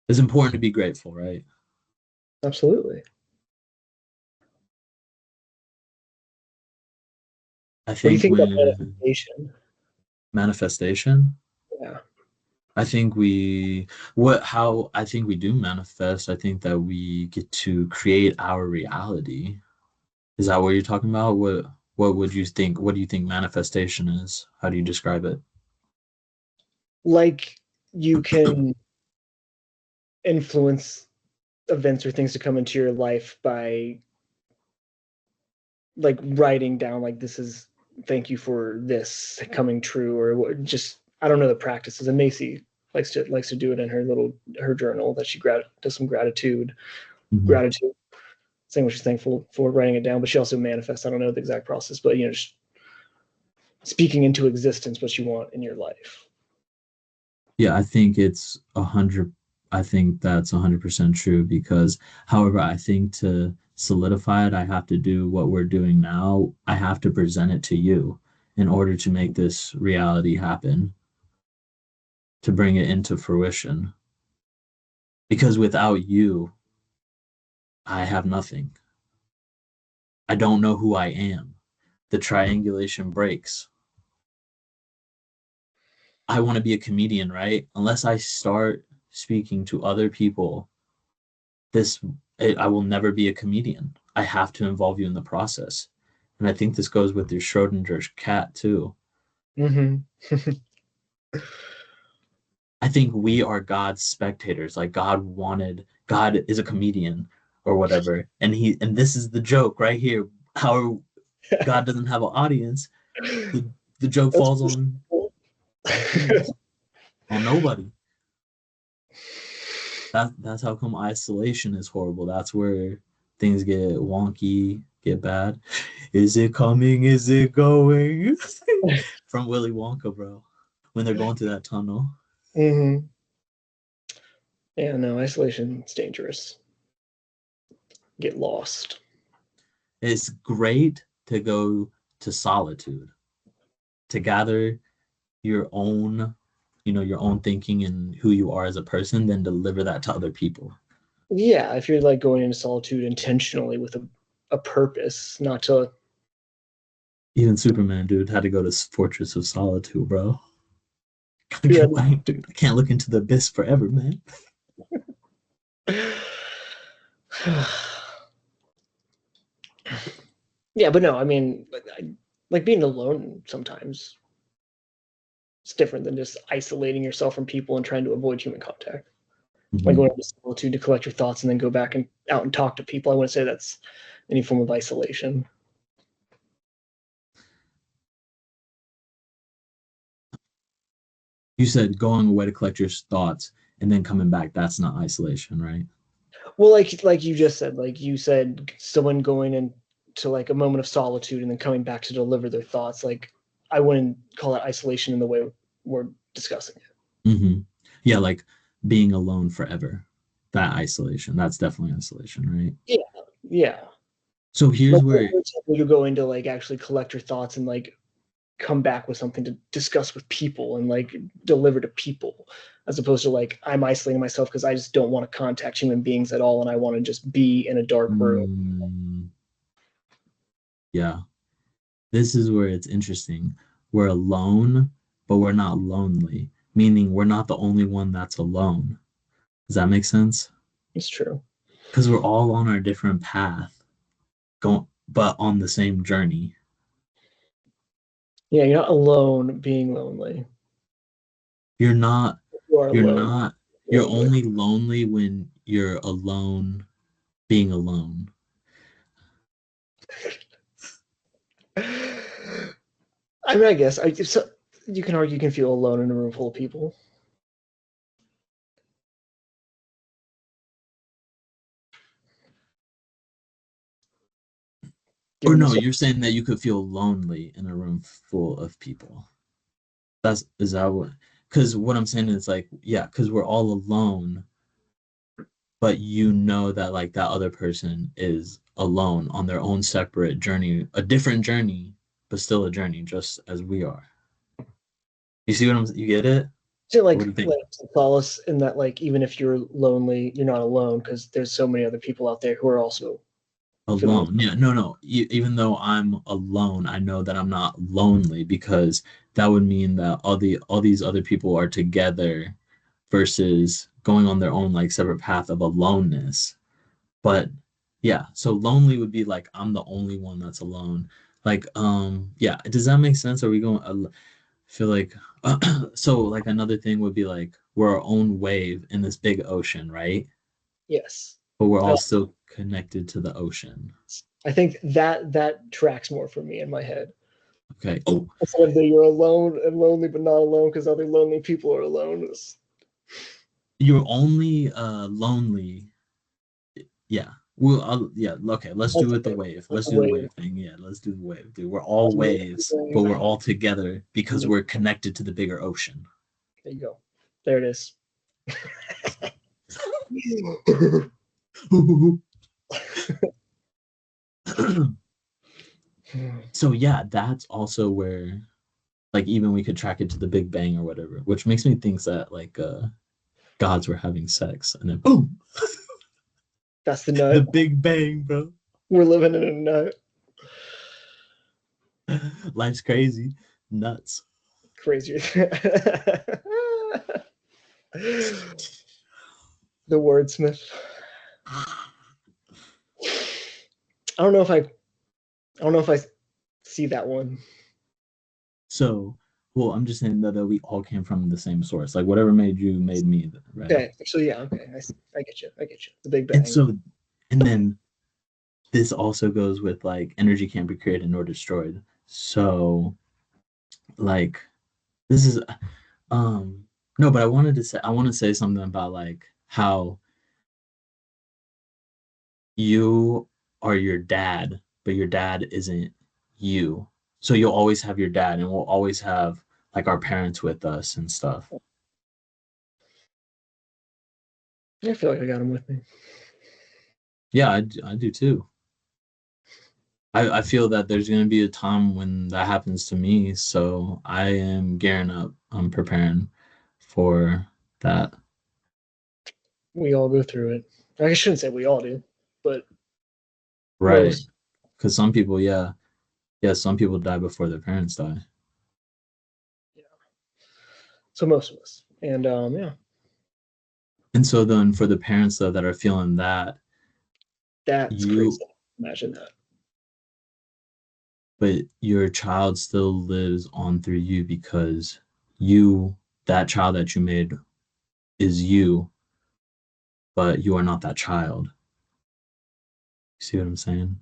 it's important to be grateful, right? Absolutely. I What do you think think about when manifestation? manifestation, Yeah. I think how I think we do manifest, I think that we get to create our reality. Is that what you're talking about? What would you think? What do you think manifestation is? How do you describe it? Like you can influence events or things to come into your life by like writing down like this is thank you for this coming true or just I don't know the practices. And Macy likes to do it in her journal that she does some Mhm. gratitude saying what she's thankful for, writing it down, but she also manifests. I don't know the exact process, but just speaking into existence what you want in your life. Yeah, I think it's 100. I think that's 100% true because, however, I think to solidify it, I have to do what we're doing now. I have to present it to you in order to make this reality happen, to bring it into fruition. Because without you, I have nothing. I don't know who I am. The triangulation breaks. I want to be a comedian, right? Unless I start speaking to other people, this I will never be a comedian. I have to involve you in the process. And I think this goes with your Schrodinger's cat too. Mm-hmm. I think we are God's spectators. Like God is a comedian or whatever. And this is the joke right here. How God doesn't have an audience. The the joke That's falls on cool. on nobody. That's how come isolation is horrible. That's where things get wonky, get bad. Is it coming? Is it going? From Willy Wonka, bro. When they're going through that tunnel. Mm-hmm. Yeah, no, isolation is dangerous. Get lost. It's great to go to solitude, to gather your own, your own thinking and who you are as a person, then deliver that to other people. Yeah, if you're like going into solitude intentionally with a purpose, not to. Even Superman, dude, had to go to Fortress of Solitude, bro. Yeah. Dude, I can't look into the abyss forever, man. Yeah, but no, I mean, like being alone sometimes It's different than just isolating yourself from people and trying to avoid human contact. Like Mhm. going to solitude to collect your thoughts and then go back and out and talk to people. I wouldn't say that's any form of isolation. You said going away to collect your thoughts and then coming back. That's not isolation, right? Well, like you just said, like you said, someone going into like a moment of solitude and then coming back to deliver their thoughts. Like I wouldn't call it isolation in the way we're discussing it. Mm-hmm. Yeah, like being alone forever. That isolation. That's definitely isolation, right? Yeah, yeah. So Like here's where you go into like actually collect your thoughts and like come back with something to discuss with people and like deliver to people, as opposed to like I'm isolating myself because I just don't want to contact human beings at all and I want to just be in a dark room. mm, yeah, this is where it's interesting. We're alone, but we're not lonely, meaning we're not the only one that's alone. Does that make sense? It's true. Because we're all on our different path, going but on the same journey. Yeah, you're not alone being lonely. You're not, You are you're alone. not, you're Lonely. only lonely when you're alone being alone. I mean, I guess so you can argue you can feel alone in a room full of people. Or Given the no, you're saying that you could feel lonely in a room full of people. Is that what? Because what I'm saying is like, yeah, because we're all alone, but you know that like that other person is alone on their own separate journey, a different journey, but still a journey, just as we are. You see what I'm? You get it? so Or what do you think? like solace in that like even if you're lonely, you're not alone because there's so many other people out there who are also feeling. Alone. Yeah, no, no. Even though I'm alone, I know that I'm not lonely because that would mean that all these other people are together versus going on their own like separate path of aloneness. But yeah, so lonely would be like I'm the only one that's alone. Like yeah, does that make sense? Are we going feel like so like another thing would be like we're our own wave in this big ocean, right? Yes. But we're I, all still connected to the ocean. I think that tracks more for me in my head. Okay. Oh, Instead of that you're alone and lonely but not alone because other lonely people are alone. you're only lonely. Yeah. Well, yeah. Okay. Let's do That's it the okay. wave. That's Let's the do the way. wave thing. Yeah. Let's do the wave, dude. We're all That's waves, but we're all together because there we're connected to the bigger ocean. you go. There it is. So yeah, that's also where like even we could track it to the Big Bang or whatever, which makes me think that like gods were having sex and then boom, That's the the nut. Big Bang, bro. We're living in a nut. Life's crazy, nuts. Crazy. The wordsmith. I don't know if I see that one. So, well, I'm just saying that we all came from the same source. Like whatever made you made me, right? Okay, so yeah, okay, I get you. I get you. The Big And Bang. so, and then this also goes with like energy can't be created nor destroyed. So, like this is no, but I want to say something about like how you are your dad, but your dad isn't you. So you'll always have your dad, and we'll always have like our parents with us and stuff. I feel like I got him with me. Yeah, I do too. I feel that there's going to be a time when that happens to me, so I am gearing up. I'm preparing for that. We all go through it. I shouldn't say we all do, but Right. most. Because some people, yeah, yeah, some people die before their parents die. Yeah. So most of us. And yeah, And so then for the parents though that are feeling that, that's you crazy. Imagine that. but your child still lives on through you because that child that you made is you, but you are not that child. See what I'm saying?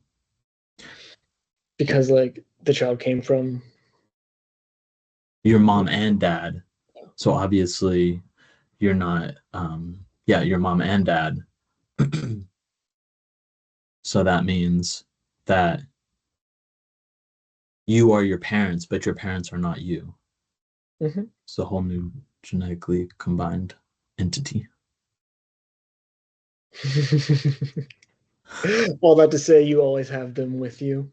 Because like the child came from. Your mom and dad. So obviously you're not yeah, your mom and dad. So that means that you are your parents, but your parents are not you. Mhm. It's a whole new genetically combined entity. All that to say, you always have them with you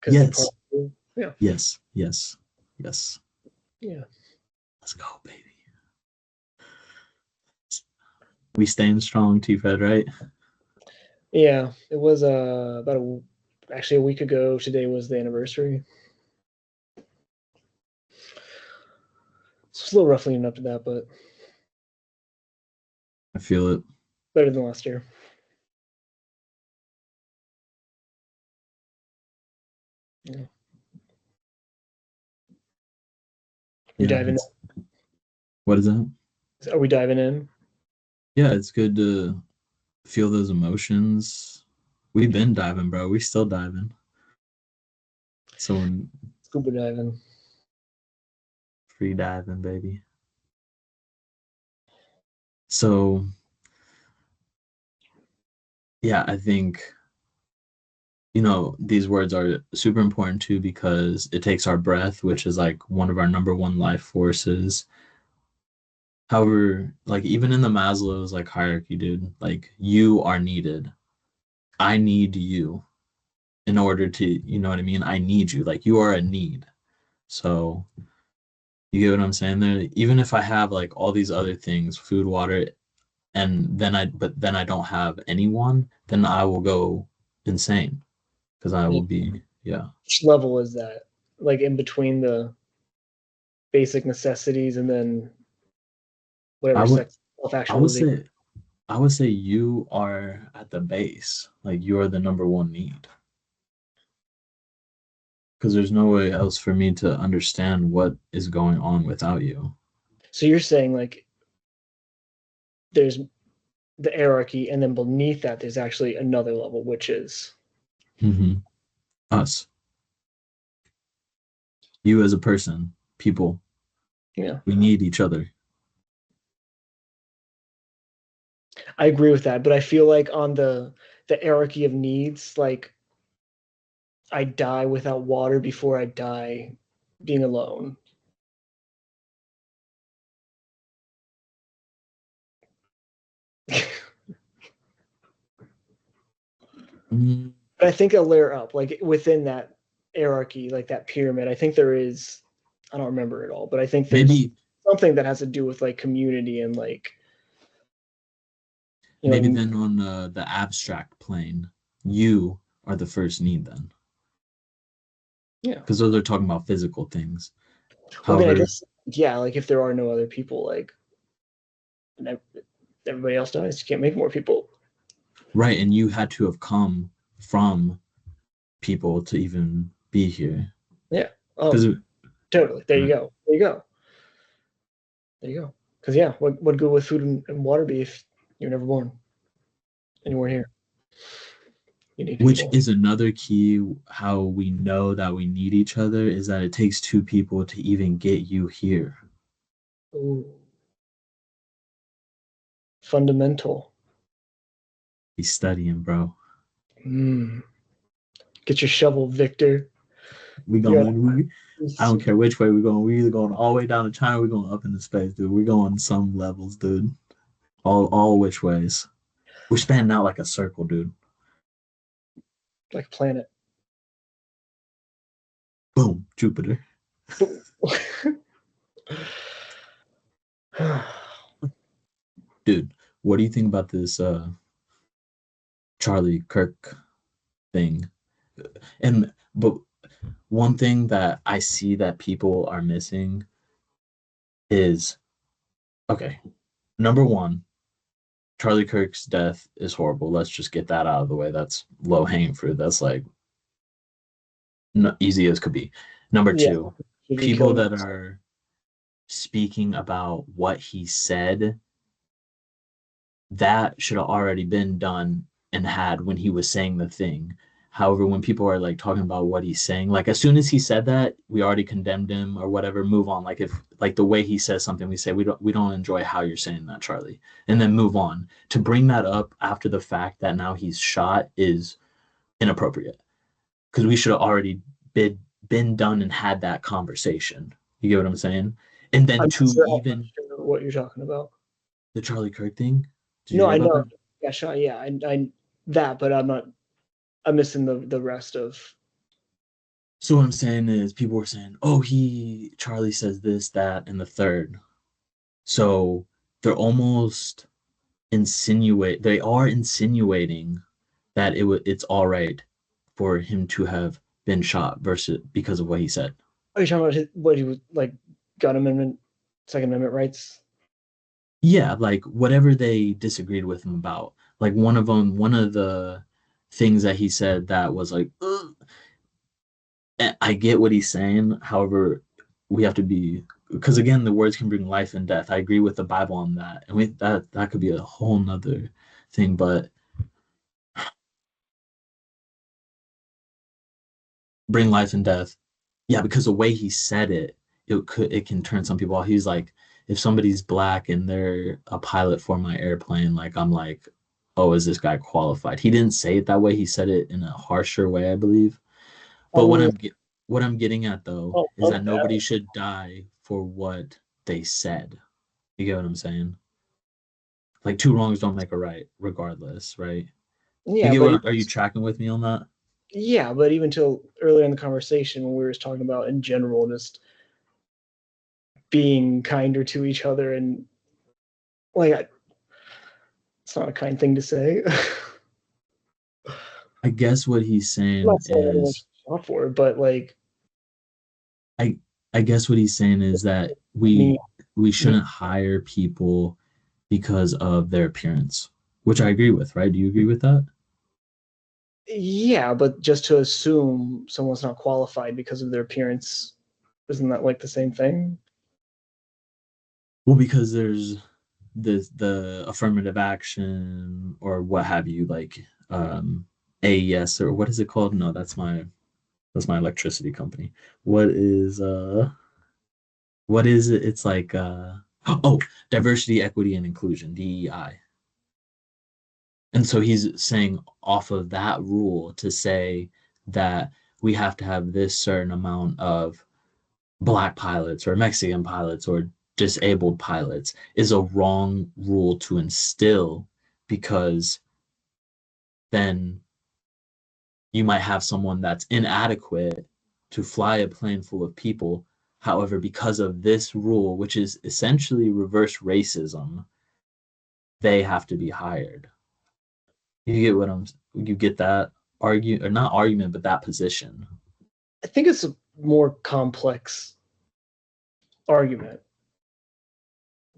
because they're part Yes, of you. Yeah, yes, yes, yes. yeah, Let's go, baby. We staying strong, T-Fed, right? yeah. It was actually a week ago. Today was the anniversary. It's a little rough leading up to that, but I feel it. better than last year. Yeah. We Yeah. diving? What is that? Are we diving in? Yeah, it's good to feel those emotions. We've been diving, bro. We still diving. So when Scuba diving. free diving, baby. So yeah, I think these words are super important too because it takes our breath, which is like one of our number one life forces. However, like even in the Maslow's like hierarchy, dude, like you are needed. I need you in order to, you know what I mean? I need you. Like you are a need. So you get what I'm saying there? Even if I have like all these other things, food, water, but then I don't have anyone, then I will go insane because I will be, yeah. Which level is that? Like in between the basic necessities and then I whatever would sex I would self-actualization. say I would say you are at the base. Like you are the number one need. Because there's no way else for me to understand what is going on without you. So you're saying like there's the hierarchy, and then beneath that there's actually another level, which is Mm-hmm. Us, you as a person, people, yeah. we need each other. I agree with that, but I feel like on the hierarchy of needs, like I die without water before I die being alone. Mm, But I think a layer up, like within that hierarchy, like that pyramid, I think there is, I don't remember it all, but I think there's maybe something that has to do with like community and like, maybe like then on the abstract plane, you are the first need then, yeah. because those are talking about physical things. Well, I mean, I However, guess yeah, like if there are no other people, like and everybody else dies, you can't make more people. right, and you had to have come from people to even be here. Yeah. Because Oh, totally. There you right, go. There you go. There you go. Because yeah, what good would food and water be if you're never born and you weren't here? You need which people. is another key how we know that we need each other is that it takes two people to even get you here. Ooh, fundamental. He's studying, bro. Mm. Get your shovel, Victor. We You're going. I don't care which way we're going. We're either going all the way down to China. We're going up into space, dude. We're going some levels, dude. All which ways. We're spanning out like a circle, dude. like a planet. Boom, Jupiter. Dude, what do you think about this Charlie Kirk thing? But one thing that I see that people are missing is okay. Number one, Charlie Kirk's death is horrible. Let's just get that out of the way. That's low hanging fruit. That's like easy as could be. Number Yeah, two, should be people killing that us. are speaking about what he said, that should have already been done and had when he was saying the thing. However, when people are like talking about what he's saying, like as soon as he said that, we already condemned him or whatever, move on. Like if like the way he says something, we say we don't enjoy how you're saying that, Charlie. And then move on. To bring that up after the fact that now he's shot is inappropriate. Because we should have already been done and had that conversation. You get what I'm saying? And then I'm not to sure, I'm not even sure what you're talking about. the Charlie Kirk thing. Did you No, hear I about know. that? Yeah, Sean, yeah, I that, but I'm not. I'm missing the rest of. So what I'm saying is people were saying, oh, Charlie says this, that, and the third. So they're almost they are insinuating that it's all right for him to have been shot versus because of what he said. Are you talking about what he was like? Gun Amendment, Second Amendment rights. Yeah, like whatever they disagreed with him about. Like one of the things that he said that was like, ugh. I get what he's saying. However, we have to be because again, the words can bring life and death. I agree with the Bible on that, and that could be a whole nother thing. But bring life and death, yeah, because the way he said it can turn some people off. He's like, if somebody's black and they're a pilot for my airplane, like I'm like, oh, is this guy qualified? He didn't say it that way. He said it in a harsher way, I believe. I But mean, what I'm getting at though oh, is that okay. nobody should die for what they said. You get what I'm saying? Like two wrongs don't make a right, regardless, right? You Yeah, get but what? Are you tracking with me on that? yeah, but even till earlier in the conversation when we were talking about in general, just being kinder to each other and like it's not a kind thing to say. I'm I guess what he's saying not saying anyone is, should shop for it, but like I I guess what he's saying is that me, we me, shouldn't hire people because of their appearance, which I agree with, right? Do you agree with that? yeah, but just to assume someone's not qualified because of their appearance, isn't that like the same thing? Well, because there's the affirmative action or what have you, like AES or what is it called? No, that's my electricity company. What is what is it? It's like oh, diversity, equity, and inclusion, DEI. And so he's saying off of that rule to say that we have to have this certain amount of black pilots or Mexican pilots or disabled pilots is a wrong rule to instill because then you might have someone that's inadequate to fly a plane full of people. However, because of this rule, which is essentially reverse racism, they have to be hired. You get that argue or not argument, but that position. I think it's a more complex argument.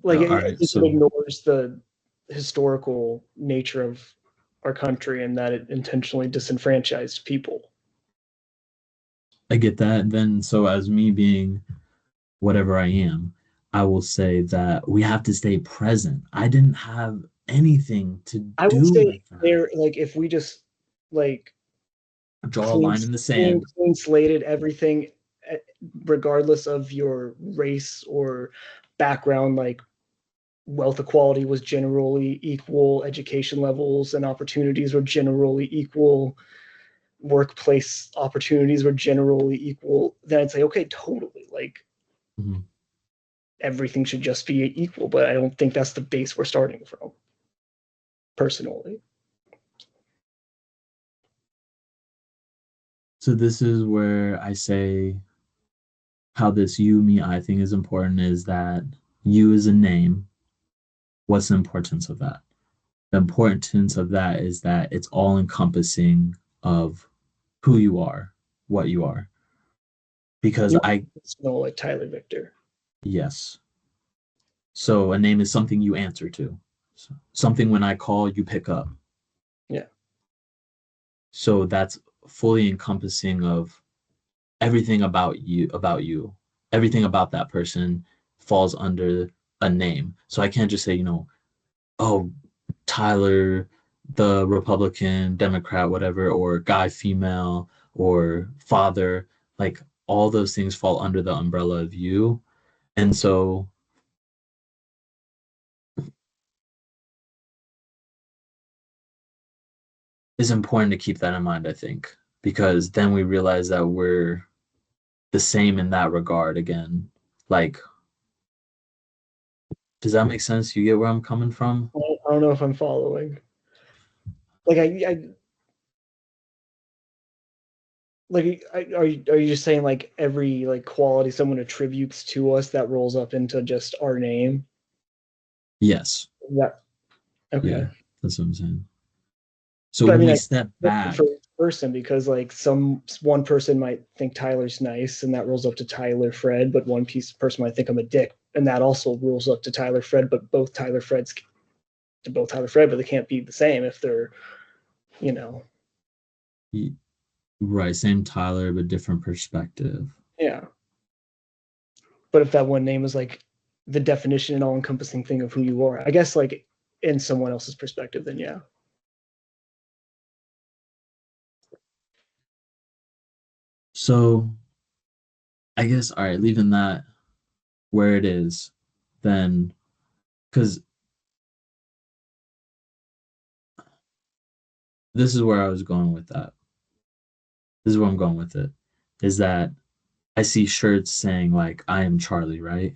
Like All I right. think it So ignores the historical nature of our country and that it intentionally disenfranchised people. I get that. Then so as me being whatever I am, I will say that we have to stay present. I didn't have anything to I would do say with that. there, like if we just like Draw a clean, line in the sand. clean slated everything, eh, regardless of your race or background, like wealth equality was generally equal, education levels and opportunities were generally equal, workplace opportunities were generally equal, then I'd say, okay, totally. Like Mhm. everything should just be equal. But I don't think that's the base we're starting from, personally. So this is where I say how this you, me, I thing is important is that you is a name. What's the importance of that? The importance of that is that it's all encompassing of who you are, what you are. Because You I, know, like Tyler Victor. yes. So a name is something you answer to. So something when I call, you pick up. Yeah. So that's fully encompassing of everything about you, everything about that person falls under a name. So I can't just say, oh, Tyler, the Republican, Democrat, whatever, or guy, female, or father. Like all those things fall under the umbrella of you. And so it's important to keep that in mind, I think, because then we realize that we're the same in that regard again. Like, does that make sense? You get where I'm coming from? I don't know if I'm following. Like are you just saying like every like quality someone attributes to us that rolls up into just our name? Yes. Yeah. Okay. Yeah, that's what I'm saying. So But I when mean, we step back, for each person, because like one person might think Tyler's nice and that rolls up to Tyler Fred, but one person might think I'm a dick and that also rolls up to Tyler Fred, but both Tyler Freds to both Tyler Fred, but they can't be the same if they're, you know. right, same Tyler, but different perspective. Yeah. But if that one name is like the definition and all encompassing thing of who you are, I guess like in someone else's perspective, then yeah. So I guess, all right, leaving that where it is, then, because this is where I was going with that. This is where I'm going with it, is that I see shirts saying like I am Charlie, right?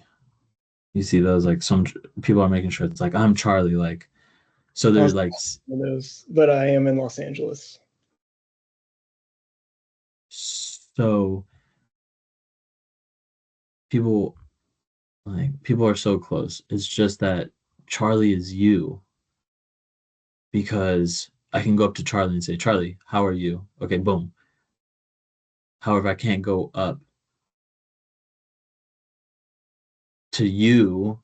You see those like some people are making shirts like I'm Charlie, like so they're like But I am in Los Angeles. so people people are so close. It's just that Charlie is you because I can go up to Charlie and say, Charlie, how are you? Okay, boom. However, I can't go up to you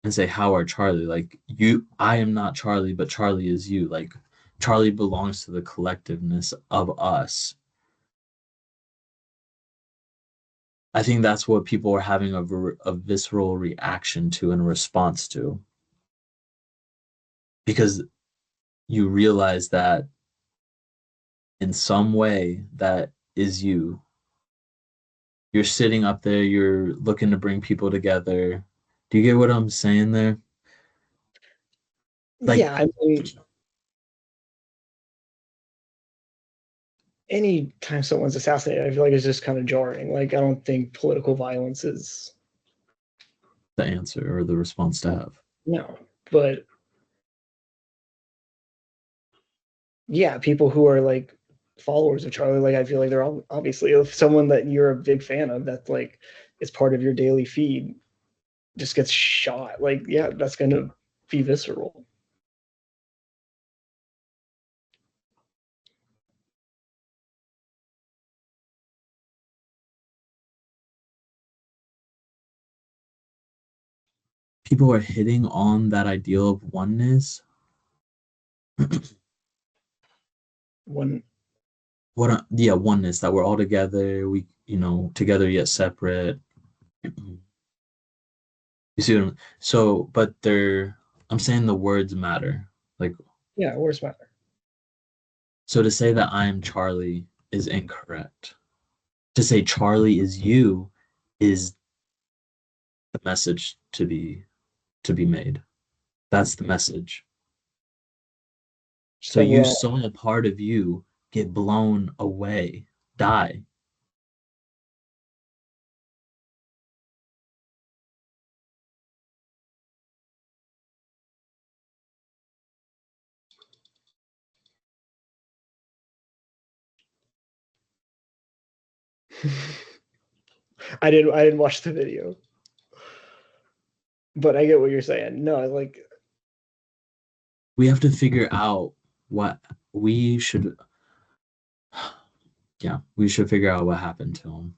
and say, how are Charlie? Like I am not Charlie, but Charlie is you. Like Charlie belongs to the collectiveness of us. I think that's what people are having a visceral reaction to and a response to. Because you realize that in some way that is you. You're sitting up there, you're looking to bring people together. Do you get what I'm saying there? Like, yeah, I mean, anytime someone's assassinated, I feel like it's just kind of jarring. Like, I don't think political violence is the answer or the response to have. no, but yeah, people who are like followers of Charlie, like I feel like they're all, obviously if someone that you're a big fan of that like is part of your daily feed just gets shot, like yeah, that's gonna be visceral. People are hitting on that ideal of oneness. One Yeah, oneness, that we're all together, we, together yet separate. You see what so, but I'm saying the words matter. Like, yeah, words matter. so to say that I'm Charlie is incorrect. To say Charlie is you is the message to be made. That's the message. So you saw a part of you get blown away, die. I didn't watch the video, but I get what you're saying. No, like We have to figure out what we should yeah, we should figure out what happened to him.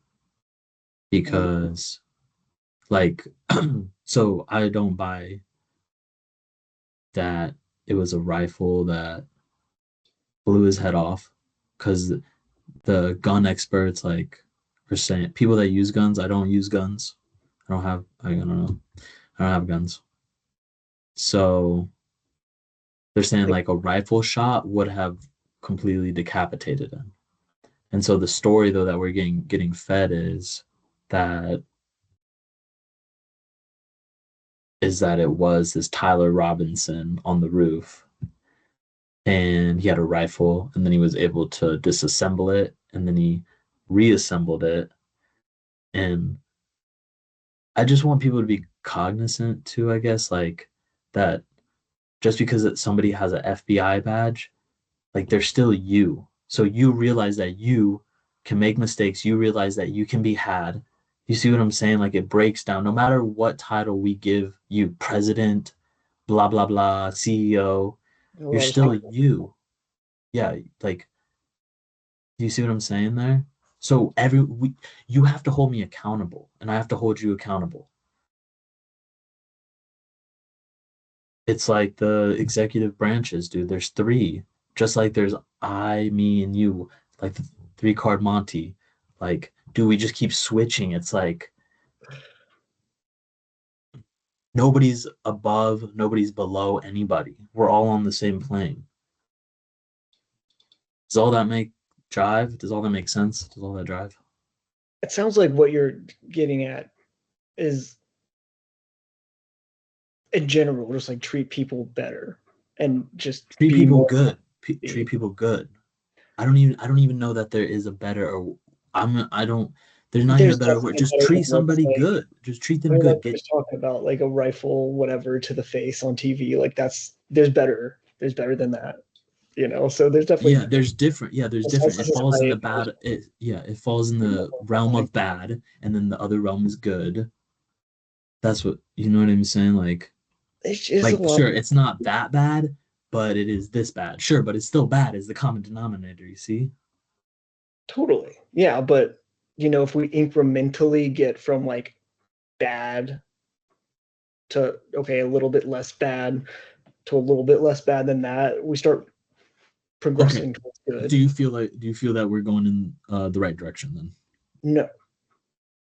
Because like so I don't buy that it was a rifle that blew his head off because the gun experts like are saying people that use guns, I don't use guns. I don't know. I don't have guns. So they're saying Like, like a rifle shot would have completely decapitated him. And so the story though that we're getting fed that that it was this Tyler Robinson on the roof and he had a rifle and then he was able to disassemble it and then he reassembled it. And I just want people to be cognizant too, I guess, like that just because somebody has an FBI badge, like they're still you. So you realize that you can make mistakes. You realize that you can be had. You see what I'm saying? Like it breaks down. No matter what title we give you, president, blah blah blah, CEO, what you're I was still talking you. Yeah, like do you see what I'm saying there? So you have to hold me accountable, and I have to hold you accountable. It's like the executive branches, dude. There's three, just like there's I, me, and you, like the three card Monty. Like, do we just keep switching? It's like nobody's above, nobody's below anybody. We're all on the same plane. Does all that make drive? Does all that make sense? Does all that drive? it sounds like what you're getting at is in general, just like treat people better and just Treat be people more good. Treat happy. people good. I don't even know that there is a better or I don't there's not even a There's better word. definitely Just better than treat what's somebody like, good. Just treat them I mean, like good. we Get was talking about, like a rifle, whatever, to the face on TV. Like there's better. There's better than that, you know. So there's definitely yeah, there's different. Yeah, there's this different. It is falls in high the bad. It falls in the realm line. of bad, and then the other realm is good. That's what you know what I'm saying. It's just a like lot. sure, it's not that bad, but it is this bad. Sure, but it's still bad. Is the common denominator. You see? Totally. Yeah, but if we incrementally get from like bad to okay, a little bit less bad to a little bit less bad than that, we start Okay. progressing towards good. Do you feel that we're going in the right direction then? No,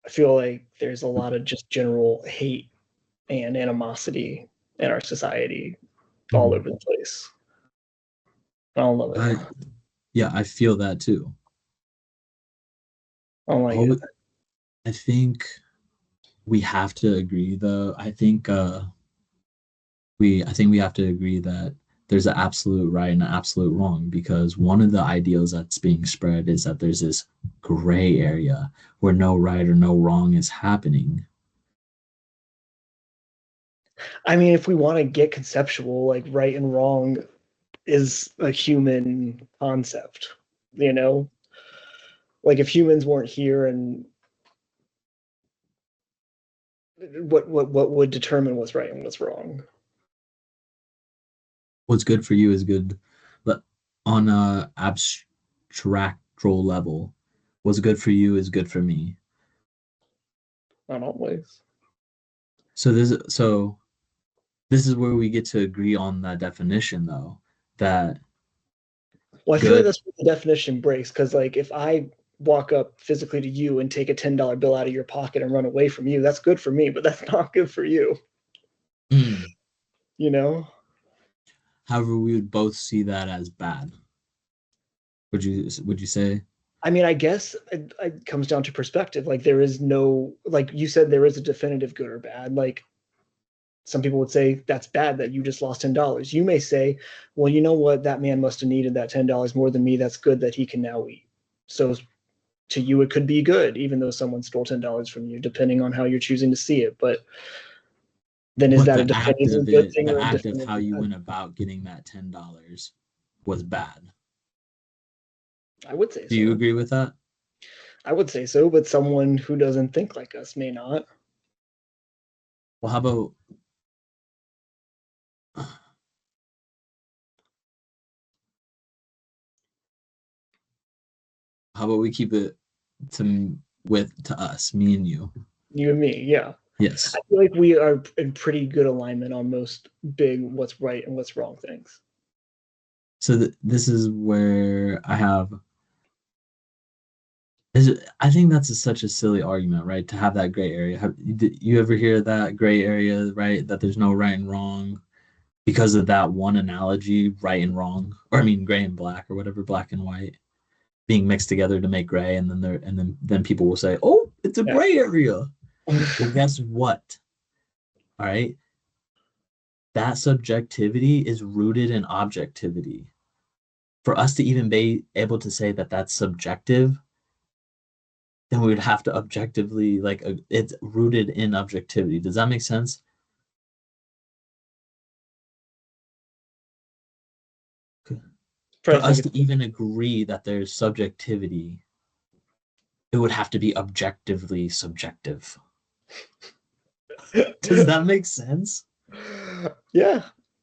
I feel like there's a lot of just general hate and animosity in our society all Mhm. over the place. I don't love it. I yeah, I feel that too. I don't like it. All I think we have to agree though. I think we have to agree that there's an absolute right and an absolute wrong because one of the ideals that's being spread is that there's this gray area where no right or no wrong is happening. I mean, if we want to get conceptual, like right and wrong is a human concept, you know? Like if humans weren't here and what would determine what's right and what's wrong? What's good for you is good, but on a abstractual level, what's good for you is good for me. Not always. So this is where we get to agree on that definition though, that Well, I feel like good. that's what the definition breaks because, like, if I walk up physically to you and take a $10 bill out of your pocket and run away from you, that's good for me, but that's not good for you, Mm. you know? However, we would both see that as bad. Would you say? I mean, I guess it comes down to perspective. Like, there is no, like you said, there is a definitive good or bad. Like, some people would say that's bad that you just lost $10. You may say, well, you know what? That man must have needed that $10 more than me. That's good that he can now eat. So to you, it could be good, even though someone stole $10 from you, depending on how you're choosing to see it. But then is But that a definitively good thing the or a act of how definitively you bad? went about getting that $10 was bad. I would say Do you so. agree with that? I would say so, but someone who doesn't think like us may not. Well, how about we keep it to us, me and you? You and me, yeah. I Yes. feel like we are in pretty good alignment on most big what's right and what's wrong things. So this is where I have I think that's such a silly argument, right? To have that gray area. Did you ever hear that gray area, right? That there's no right and wrong because of that one analogy, right and wrong, or I mean, gray and black, or whatever, black and white being mixed together to make gray, and then people will say, "Oh, it's a Yeah. gray area." Well, guess what? All right, that subjectivity is rooted in objectivity. For us to even be able to say that that's subjective, then we would have to objectively it's rooted in objectivity. Does that make sense? Trying For to think us of to even agree that there's subjectivity, it would have to be objectively subjective. Does that make sense? Yeah.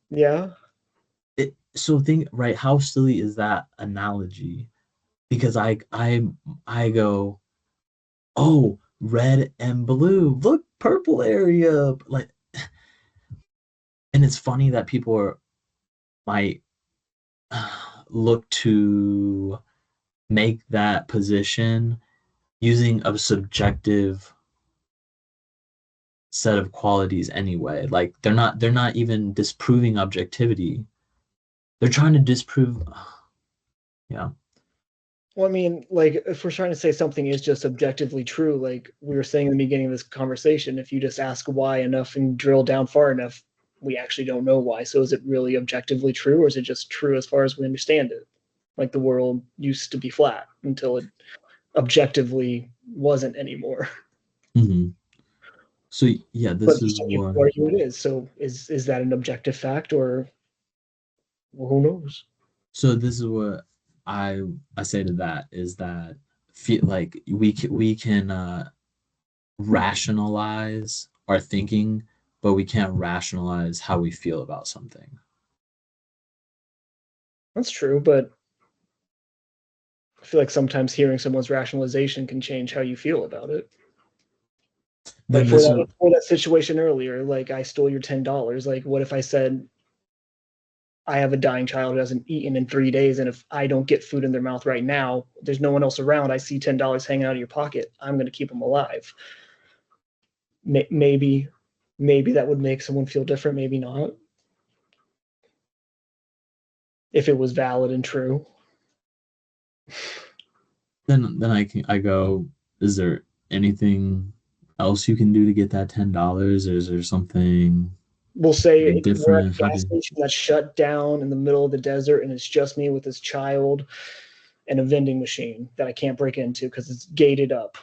Yeah. So think, right, how silly is that analogy? Because I go, oh, red and blue, look, purple area, like, and it's funny that might look to make that position using a subjective set of qualities anyway. Like they're not even disproving objectivity. They're trying to disprove. Yeah. Well, I mean, like, if we're trying to say something is just objectively true, like we were saying in the beginning of this conversation, if you just ask why enough and drill down far enough, we actually don't know why. So is it really objectively true, or is it just true as far as we understand it? Like the world used to be flat until it objectively wasn't anymore. Mm-hmm. So yeah, But this is some people what. argue it is. So is that an objective fact, or well, who knows? So this is what I say to that is that feel like we can rationalize our thinking, but we can't rationalize how we feel about something. That's true, but I feel like sometimes hearing someone's rationalization can change how you feel about it. Like Then this is for that situation earlier, like I stole your $10. Like, what if I said I have a dying child who hasn't eaten in 3 days, and if I don't get food in their mouth right now, there's no one else around. I see $10 hanging out of your pocket. I'm going to keep them alive. Maybe, maybe that would make someone feel different. Maybe not. If it was valid and true. then I go, is there anything else you can do to get that $10? Or is there something We'll say we're at different? a gas station that's shut down in the middle of the desert, and it's just me with this child and a vending machine that I can't break into because it's gated up,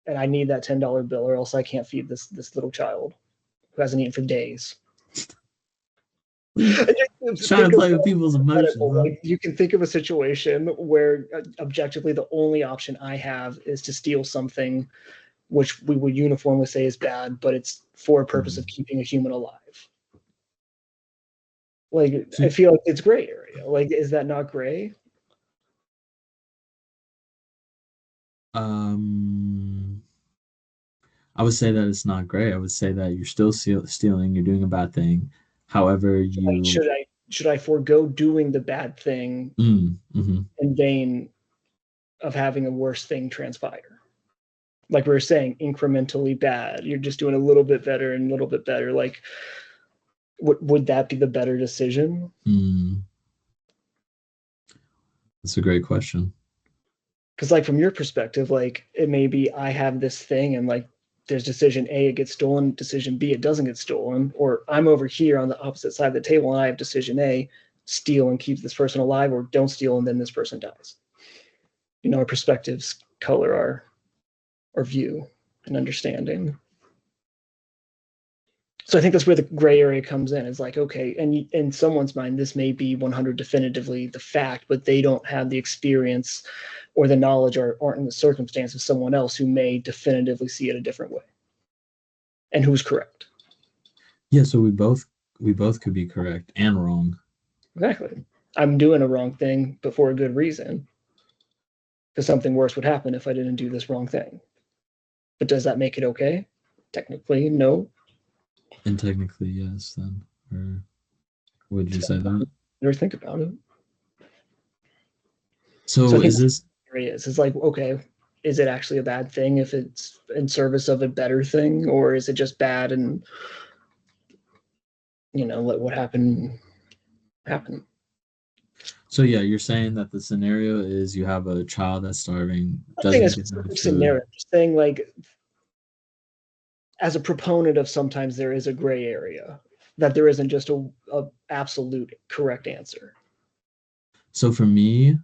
and I need that $10 bill, or else I can't feed this little child who hasn't eaten for days. Trying to play with people's emotions, huh? Like you can think of a situation where objectively the only option I have is to steal something, which we would uniformly say is bad, but it's for a purpose of keeping a human alive. Like I feel like it's gray area. Like, is that not gray? I would say that it's not gray. I would say that you're still stealing. You're doing a bad thing. However, Should I forego doing the bad thing mm-hmm. in vain of having a worse thing transpire? Like we were saying, incrementally bad. You're just doing a little bit better and a little bit better. Like, would that be the better decision? That's a great question. Because, like, from your perspective, like it may be I have this thing and like there's decision A, it gets stolen, decision B, it doesn't get stolen, or I'm over here on the opposite side of the table and I have decision A, steal and keep this person alive, or don't steal and then this person dies. You know, our perspectives color our view and understanding. So I think that's where the gray area comes in. It's like, okay, and in someone's mind, this may be 100 definitively the fact, but they don't have the experience or the knowledge or aren't in the circumstance of someone else who may definitively see it a different way. And who's correct? Yeah, so we both could be correct and wrong. Exactly. I'm doing a wrong thing, but for a good reason. Because something worse would happen if I didn't do this wrong thing. But does that make it okay? Technically, no. And technically, yes. Then, or would you say that? Never think about it. So is this? It's like, okay, is it actually a bad thing if it's in service of a better thing, or is it just bad and let what happened happen? So yeah, you're saying that the scenario is you have a child that's starving, I'm saying a doesn't get enough specific food. scenario. I'm just saying, like, as a proponent of sometimes there is a gray area, that there isn't just a absolute correct answer. So for me,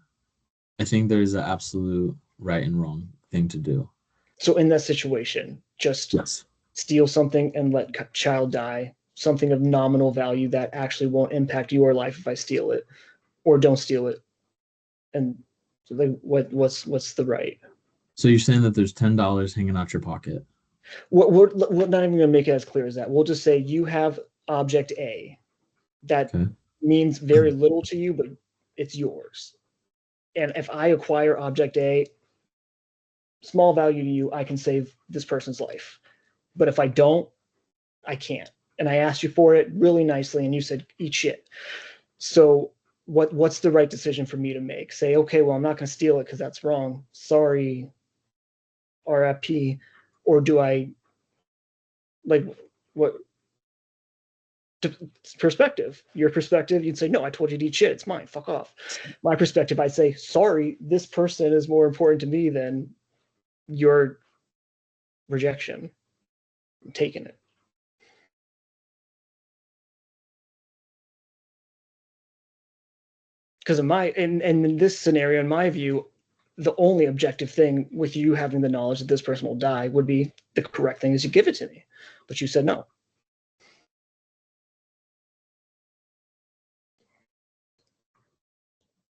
I think there's an absolute right and wrong thing to do. So in that situation, just Yes. steal something and let child die, something of nominal value that actually won't impact your life if I steal it, or don't steal it. And so like, what's the right? So you're saying that there's $10 hanging out your pocket. We're not even going to make it as clear as that. We'll just say you have object A that Okay. means very little to you, but it's yours. And if I acquire object A, small value to you, I can save this person's life. But if I don't, I can't. And I asked you for it really nicely, and you said eat shit. So what's the right decision for me to make? Say, okay, well, I'm not going to steal it because that's wrong. Sorry, RFP. Or do I, like, what perspective? Your perspective, you'd say, no, I told you to eat shit. It's mine. Fuck off. My perspective, I'd say, sorry, this person is more important to me than your rejection. I'm taking it. Because in this scenario, in my view, the only objective thing with you having the knowledge that this person will die would be the correct thing is you give it to me. But you said no.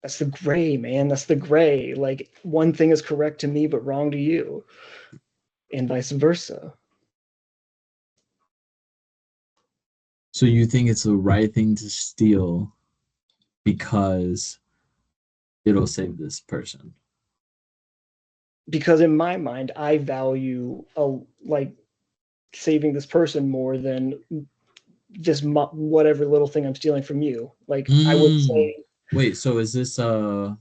That's the gray, man. That's the gray. Like, one thing is correct to me, but wrong to you, and vice versa. So you think it's the right thing to steal because it'll save this person? Because in my mind, I value like saving this person more than just whatever little thing I'm stealing from you. Like, I would say, Wait, so is this that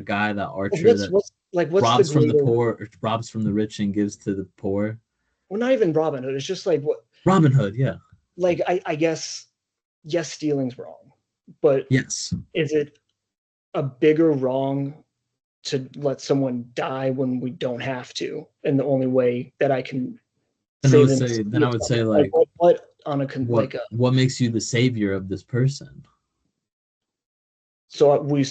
guy, that archer what's that what's what's the robs from the greater? poor, or robs from the rich and gives to the poor? Well, not even Robin Hood. It's just like what, Robin Hood, yeah. like I guess, yes, stealing's wrong, but Yes. is it a bigger wrong to let someone die when we don't have to? And the only way that I can save them is Then I would say like like what on a what like a what makes you the savior of this person? so we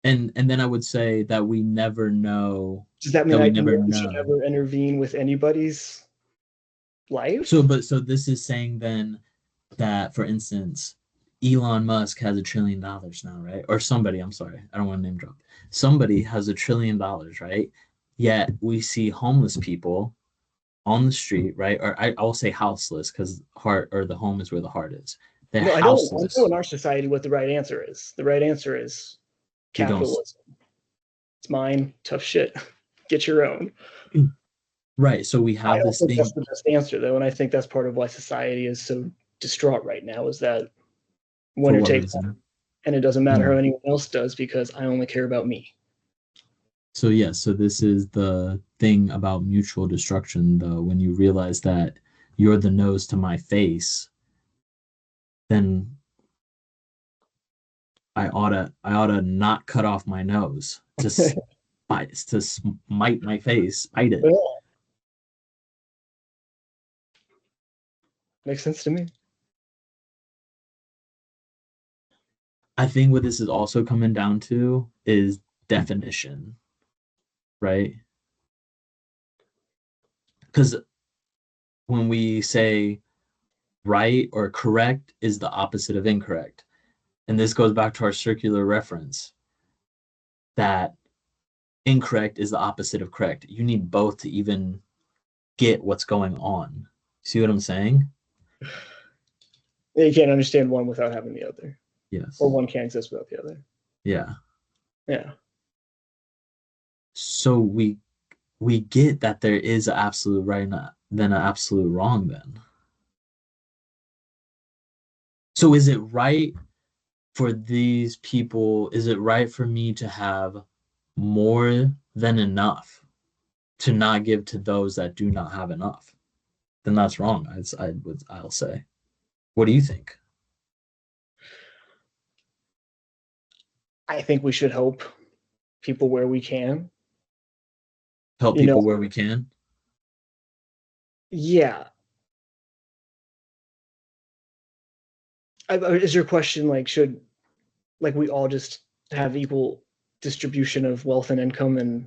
And then I would say that we never know does that mean that we I never should know. never intervene with anybody's So life? but so this is saying then that, for instance, Elon Musk has $1 trillion now, right? Or somebody, I'm sorry, I don't want to name drop. Somebody has $1 trillion, right? Yet we see homeless people on the street, right? Or I'll say houseless, because heart, or the home is where the heart is. They're No, I don't. I know houseless. in our society what the right answer is. The right answer is You don't. capitalism. It's mine. Tough shit. Get your own. Right. So we I have don't this think that's thing. the best answer, though, and I think that's part of why society is so distraught right now. Is that For winner what takes all, reason? and it doesn't matter how Mm. anyone else does because I only care about me. So yes, so this is the thing about mutual destruction, though. When you realize that you're the nose to my face, then I oughta not cut off my nose to smite my face, spite it. Yeah, makes sense to me. I think what this is also coming down to is definition, right? Because when we say right or correct is the opposite of incorrect, and this goes back to our circular reference that incorrect is the opposite of correct. You need both to even get what's going on. See what I'm saying? You can't understand one without having the other, or Yes. one can't exist without the other. Yeah. Yeah. So we get that there is an absolute right and then an absolute wrong then. So is it right for these people? Is it right for me to have more than enough to not give to those that do not have enough, then that's wrong. I'll say. What do you think? I think we should help people where we can. Help You know, people where we can. yeah. Is your question like should like we all just have equal distribution of wealth and income and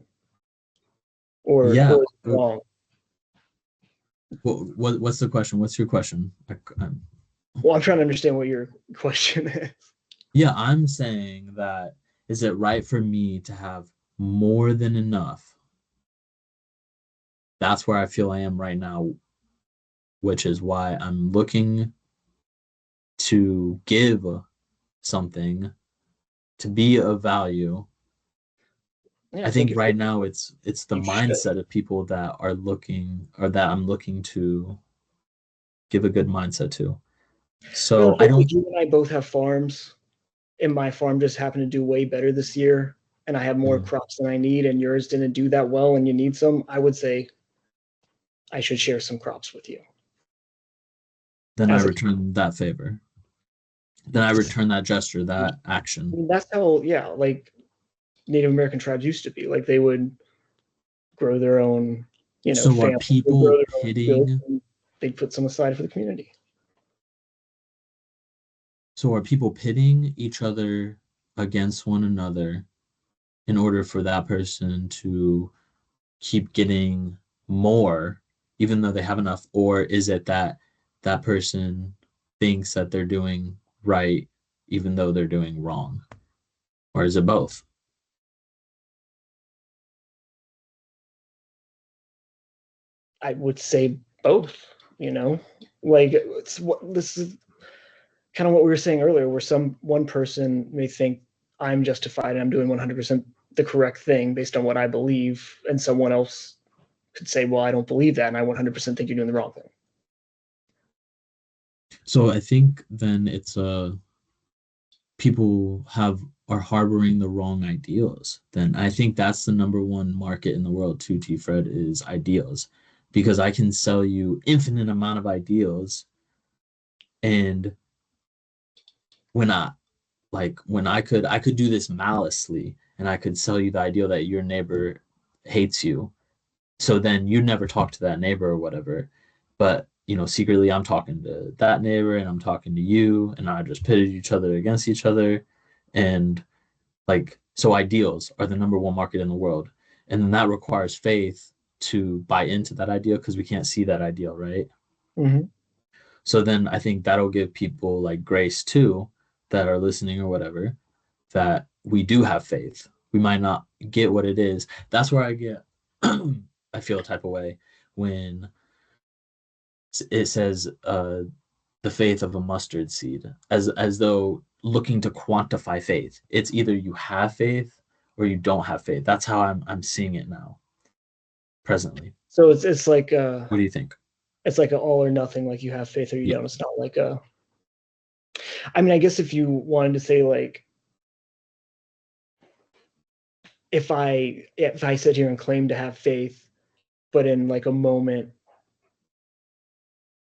Yeah. or is it wrong? What's the question? What's your question? Well, I'm trying to understand what your question is. Yeah, I'm saying that is it right for me to have more than enough? That's where I feel I am right now, which is why I'm looking to give something to be of value. Yeah, I I think think if right now it's the you should. mindset of people that are looking or that I'm looking to give a good mindset to. No, So I like don't. you and I both have farms, and my farm just happened to do way better this year, and I have more Mm, crops than I need, and yours didn't do that well, and you need some. I would say I should share some crops with you then I as a. return that favor. Then I return that gesture, I that action. mean, that's how, yeah, like Native American tribes used to be. Like they would grow their own, So are family would grow people their own goods, pitting and they'd put some aside for the community. so are people pitting each other against one another in order for that person to keep getting more even though they have enough, or is it that that person thinks that they're doing right even though they're doing wrong, or is it both? I would say both, you know, like it's what this is kind of what we were saying earlier, where one person may think I'm justified and I'm doing 100% the correct thing based on what I believe, and someone else could say, well, I don't believe that, and I 100% think you're doing the wrong thing. So I think then it's people have are harboring the wrong ideals. Then I think that's the number one market in the world too, T Fred, is ideals. Because I can sell you infinite amount of ideals, and when I could do this maliciously, and I could sell you the ideal that your neighbor hates you. So then you never talk to that neighbor or whatever. But secretly I'm talking to that neighbor and I'm talking to you, and I just pitted each other against each other. And so ideals are the number one market in the world. And then that requires faith to buy into that ideal because we can't see that ideal, right? Mm-hmm. So then I think that'll give people like grace too that are listening or whatever, that we do have faith. We might not get what it is. That's where I get I feel a type of way when it says the faith of a mustard seed, as though looking to quantify faith. It's either you have faith or you don't have faith. That's how I'm seeing it now, presently. So it's like What do you think? it's like a all or nothing. Like you have faith or you Yeah. don't. It's not like a. I mean, I guess if you wanted to say like if I sit here and claim to have faith, but in like a moment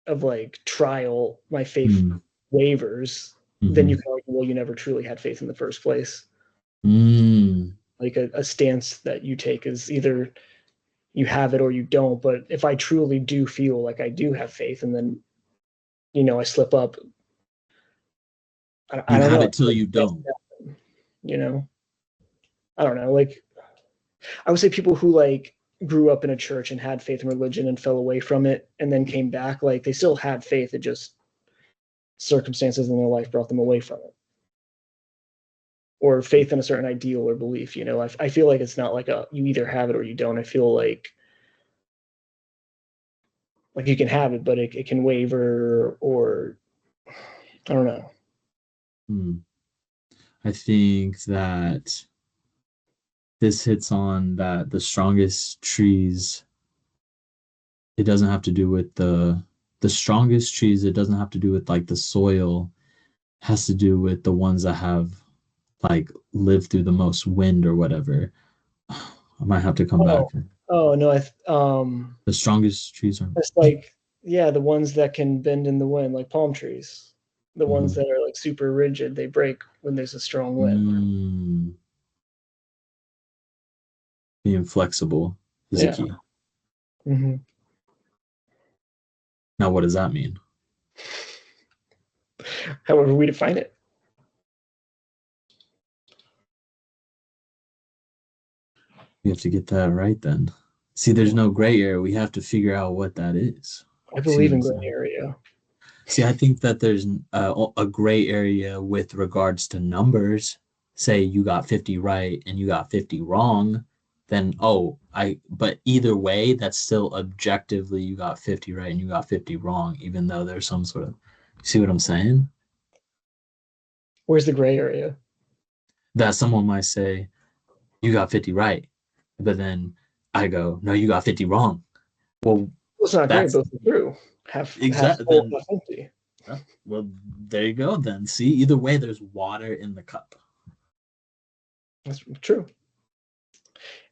of like trial, my faith Mm, wavers, then you mm-hmm. can argue, well, you never truly had faith in the first place. Mm, Like a stance that you take is either you have it or you don't. But if I truly do feel like I do have faith, and then I slip up, I you don't have know. it till you don't. You know, I don't know. Like I would say people who like grew up in a church and had faith in religion and fell away from it and then came back, like they still had faith. It just circumstances in their life brought them away from it, or faith in a certain ideal or belief. I feel like it's not like a you either have it or you don't. I feel like you can have it, but it can waver, or I don't know. Mm. I think that this hits on that the strongest trees, it doesn't have to do with the strongest trees, it doesn't have to do with like the soil, it has to do with the ones that have like lived through the most wind or whatever. I might have to come back. Oh no, The strongest trees are. it's like, yeah, the ones that can bend in the wind, like palm trees. The ones Mhm. that are like super rigid, they break when there's a strong wind. Mm, being flexible is a Yeah. key. hmm Now, what does that mean? However we define it. We have to get that right then. See, there's no gray area. We have to figure out what that is. I See believe what in I'm gray saying? area. See, I think that there's a gray area with regards to numbers. Say you got 50 right and you got 50 wrong, then but either way, that's still objectively you got 50 right and you got 50 wrong, even though there's some sort of, see what I'm saying? Where's the gray area? That someone might say, you got 50 right, but then I go, no, you got 50 wrong. Well, Well, it's not gray, that's both are true. Half exactly full, then. half empty. Well, there you go. Then see, either way, there's water in the cup. That's true.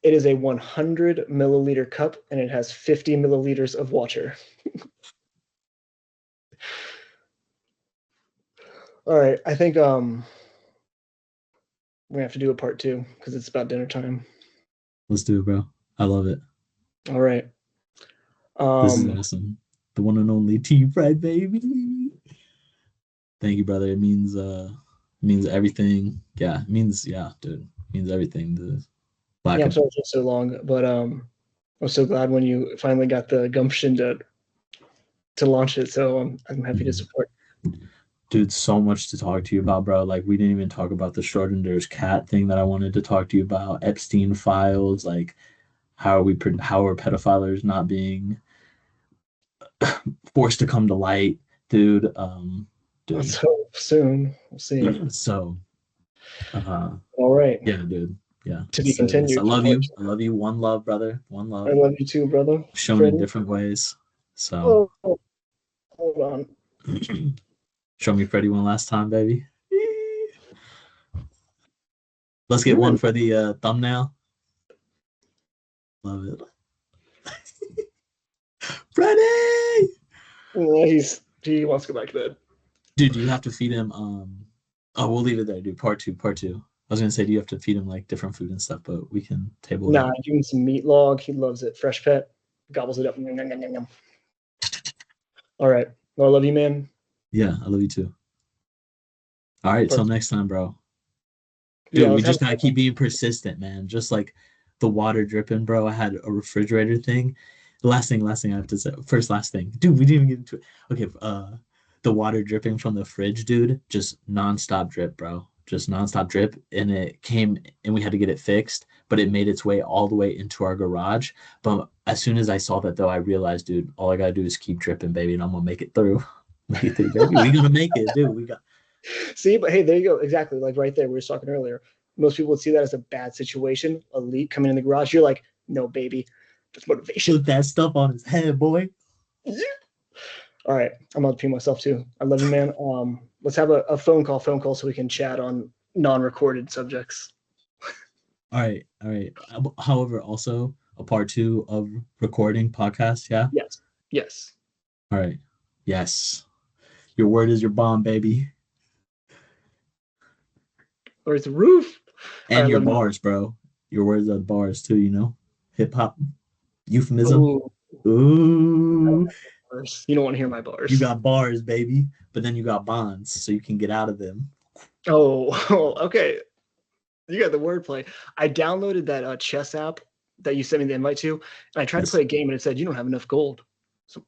It is a 100 milliliter cup and it has 50 milliliters of water. All right, I think we're gonna have to do a part two because it's about dinner time. Let's do it, bro. I love it. All right. This is Um, awesome. The one and only T Fred, baby. Thank you, brother. It means everything. Yeah, it means dude. It means everything. The lack yeah, I'm of sorry it took so long, but I was so glad when you finally got the gumption to launch it. So I'm happy to support. dude, so much to talk to you about, bro. Like we didn't even talk about the Schrodinger's cat thing that I wanted to talk to you about. Epstein files, like how are pedophiles not being forced to come to light, dude. Let's Dude. hope soon. We'll see. So, All right. yeah, dude. Yeah. To be So, yes, I continued for love part you. two. I love you. One love, brother. One I love. love you too, brother. Shown in Freddie. different ways. So, Oh, hold on. show me Freddie one last time, baby. Let's get You're one in. for the thumbnail. Love it. Freddie! Yeah, he wants to go back to bed. Dude, you have to feed him. Oh, we'll leave it there, dude. Part two. I was gonna say, do you have to feed him like different food and stuff, but we can table Nah, that. give him some meat log. He loves it. Fresh pet. Gobbles it up. Yum, yum, yum, yum. All right. Well, I love you, man. Yeah, I love you too. All right, till Part- next time, bro. Yeah, Dude, we let's have just gotta keep being persistent, man. Just like the water dripping, bro. I had a refrigerator thing. Last thing I have to say. First, last thing, dude. We didn't even get into it. Okay, the water dripping from the fridge, dude. Just nonstop drip, bro. Just nonstop drip, and it came, and we had to get it fixed. But it made its way all the way into our garage. But as soon as I saw that, though, I realized, dude, all I gotta do is keep dripping, baby, and I'm gonna make it through. Make it through, baby. We gonna make it, dude. We got. See, but hey, there you go. Exactly. Like right there, we were talking earlier. Most people would see that as a bad situation, a leak coming in the garage. You're like, no, baby, that's motivation. Put that stuff on his head, boy. All right, I'm gonna pee myself too. I love you, man. Let's have a phone call, so we can chat on non-recorded subjects. All right, all right. However, also a part two of recording podcast. Yeah. Yes, yes. All right. Yes. Your word is your bond, baby, Or it's the roof. All and right, your love bars, bro. Your words are bars too. You know, hip hop euphemism. you. Ooh, Bars. You don't want to hear my you bars. got bars, baby, but then you got bonds, so you can get out of them. Oh, okay. You got the wordplay. I downloaded that chess app that you sent me the invite to, and I tried to Yes. play a game, and it said you don't have enough gold. So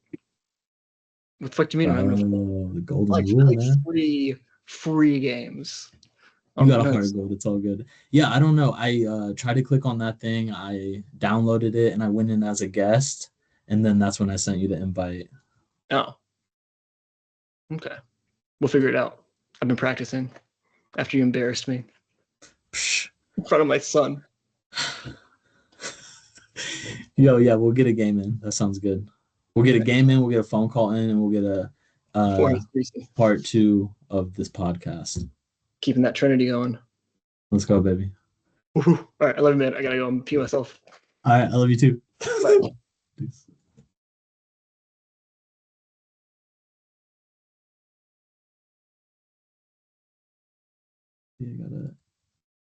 what the fuck do you mean I don't have enough gold? Oh, the golden Like rule, like man. free games. You got a No, heart of gold. It's all good. Yeah, I don't know. I tried to click on that thing. I downloaded it and I went in as a guest, and then that's when I sent you the invite. oh, okay. We'll figure it out. I've been practicing after you embarrassed me Psh. in front of my son. Yo, yeah, we'll get a game in. That sounds good. We'll get a game in. We'll get a phone call in, and we'll get a Before he's greasy. part two of this podcast. Keeping that Trinity going. Let's go, baby. All right, I love you, man. I gotta go and pee myself. All right, I love you too. Bye. Peace. Yeah, I gotta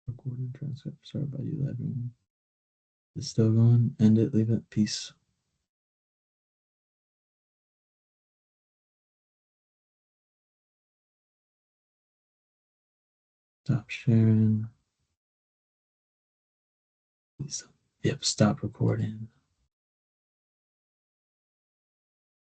record and transcript. Sorry about you, everyone. It's still going. End it. Leave it. Peace. Stop sharing. Please. Yep. Stop recording.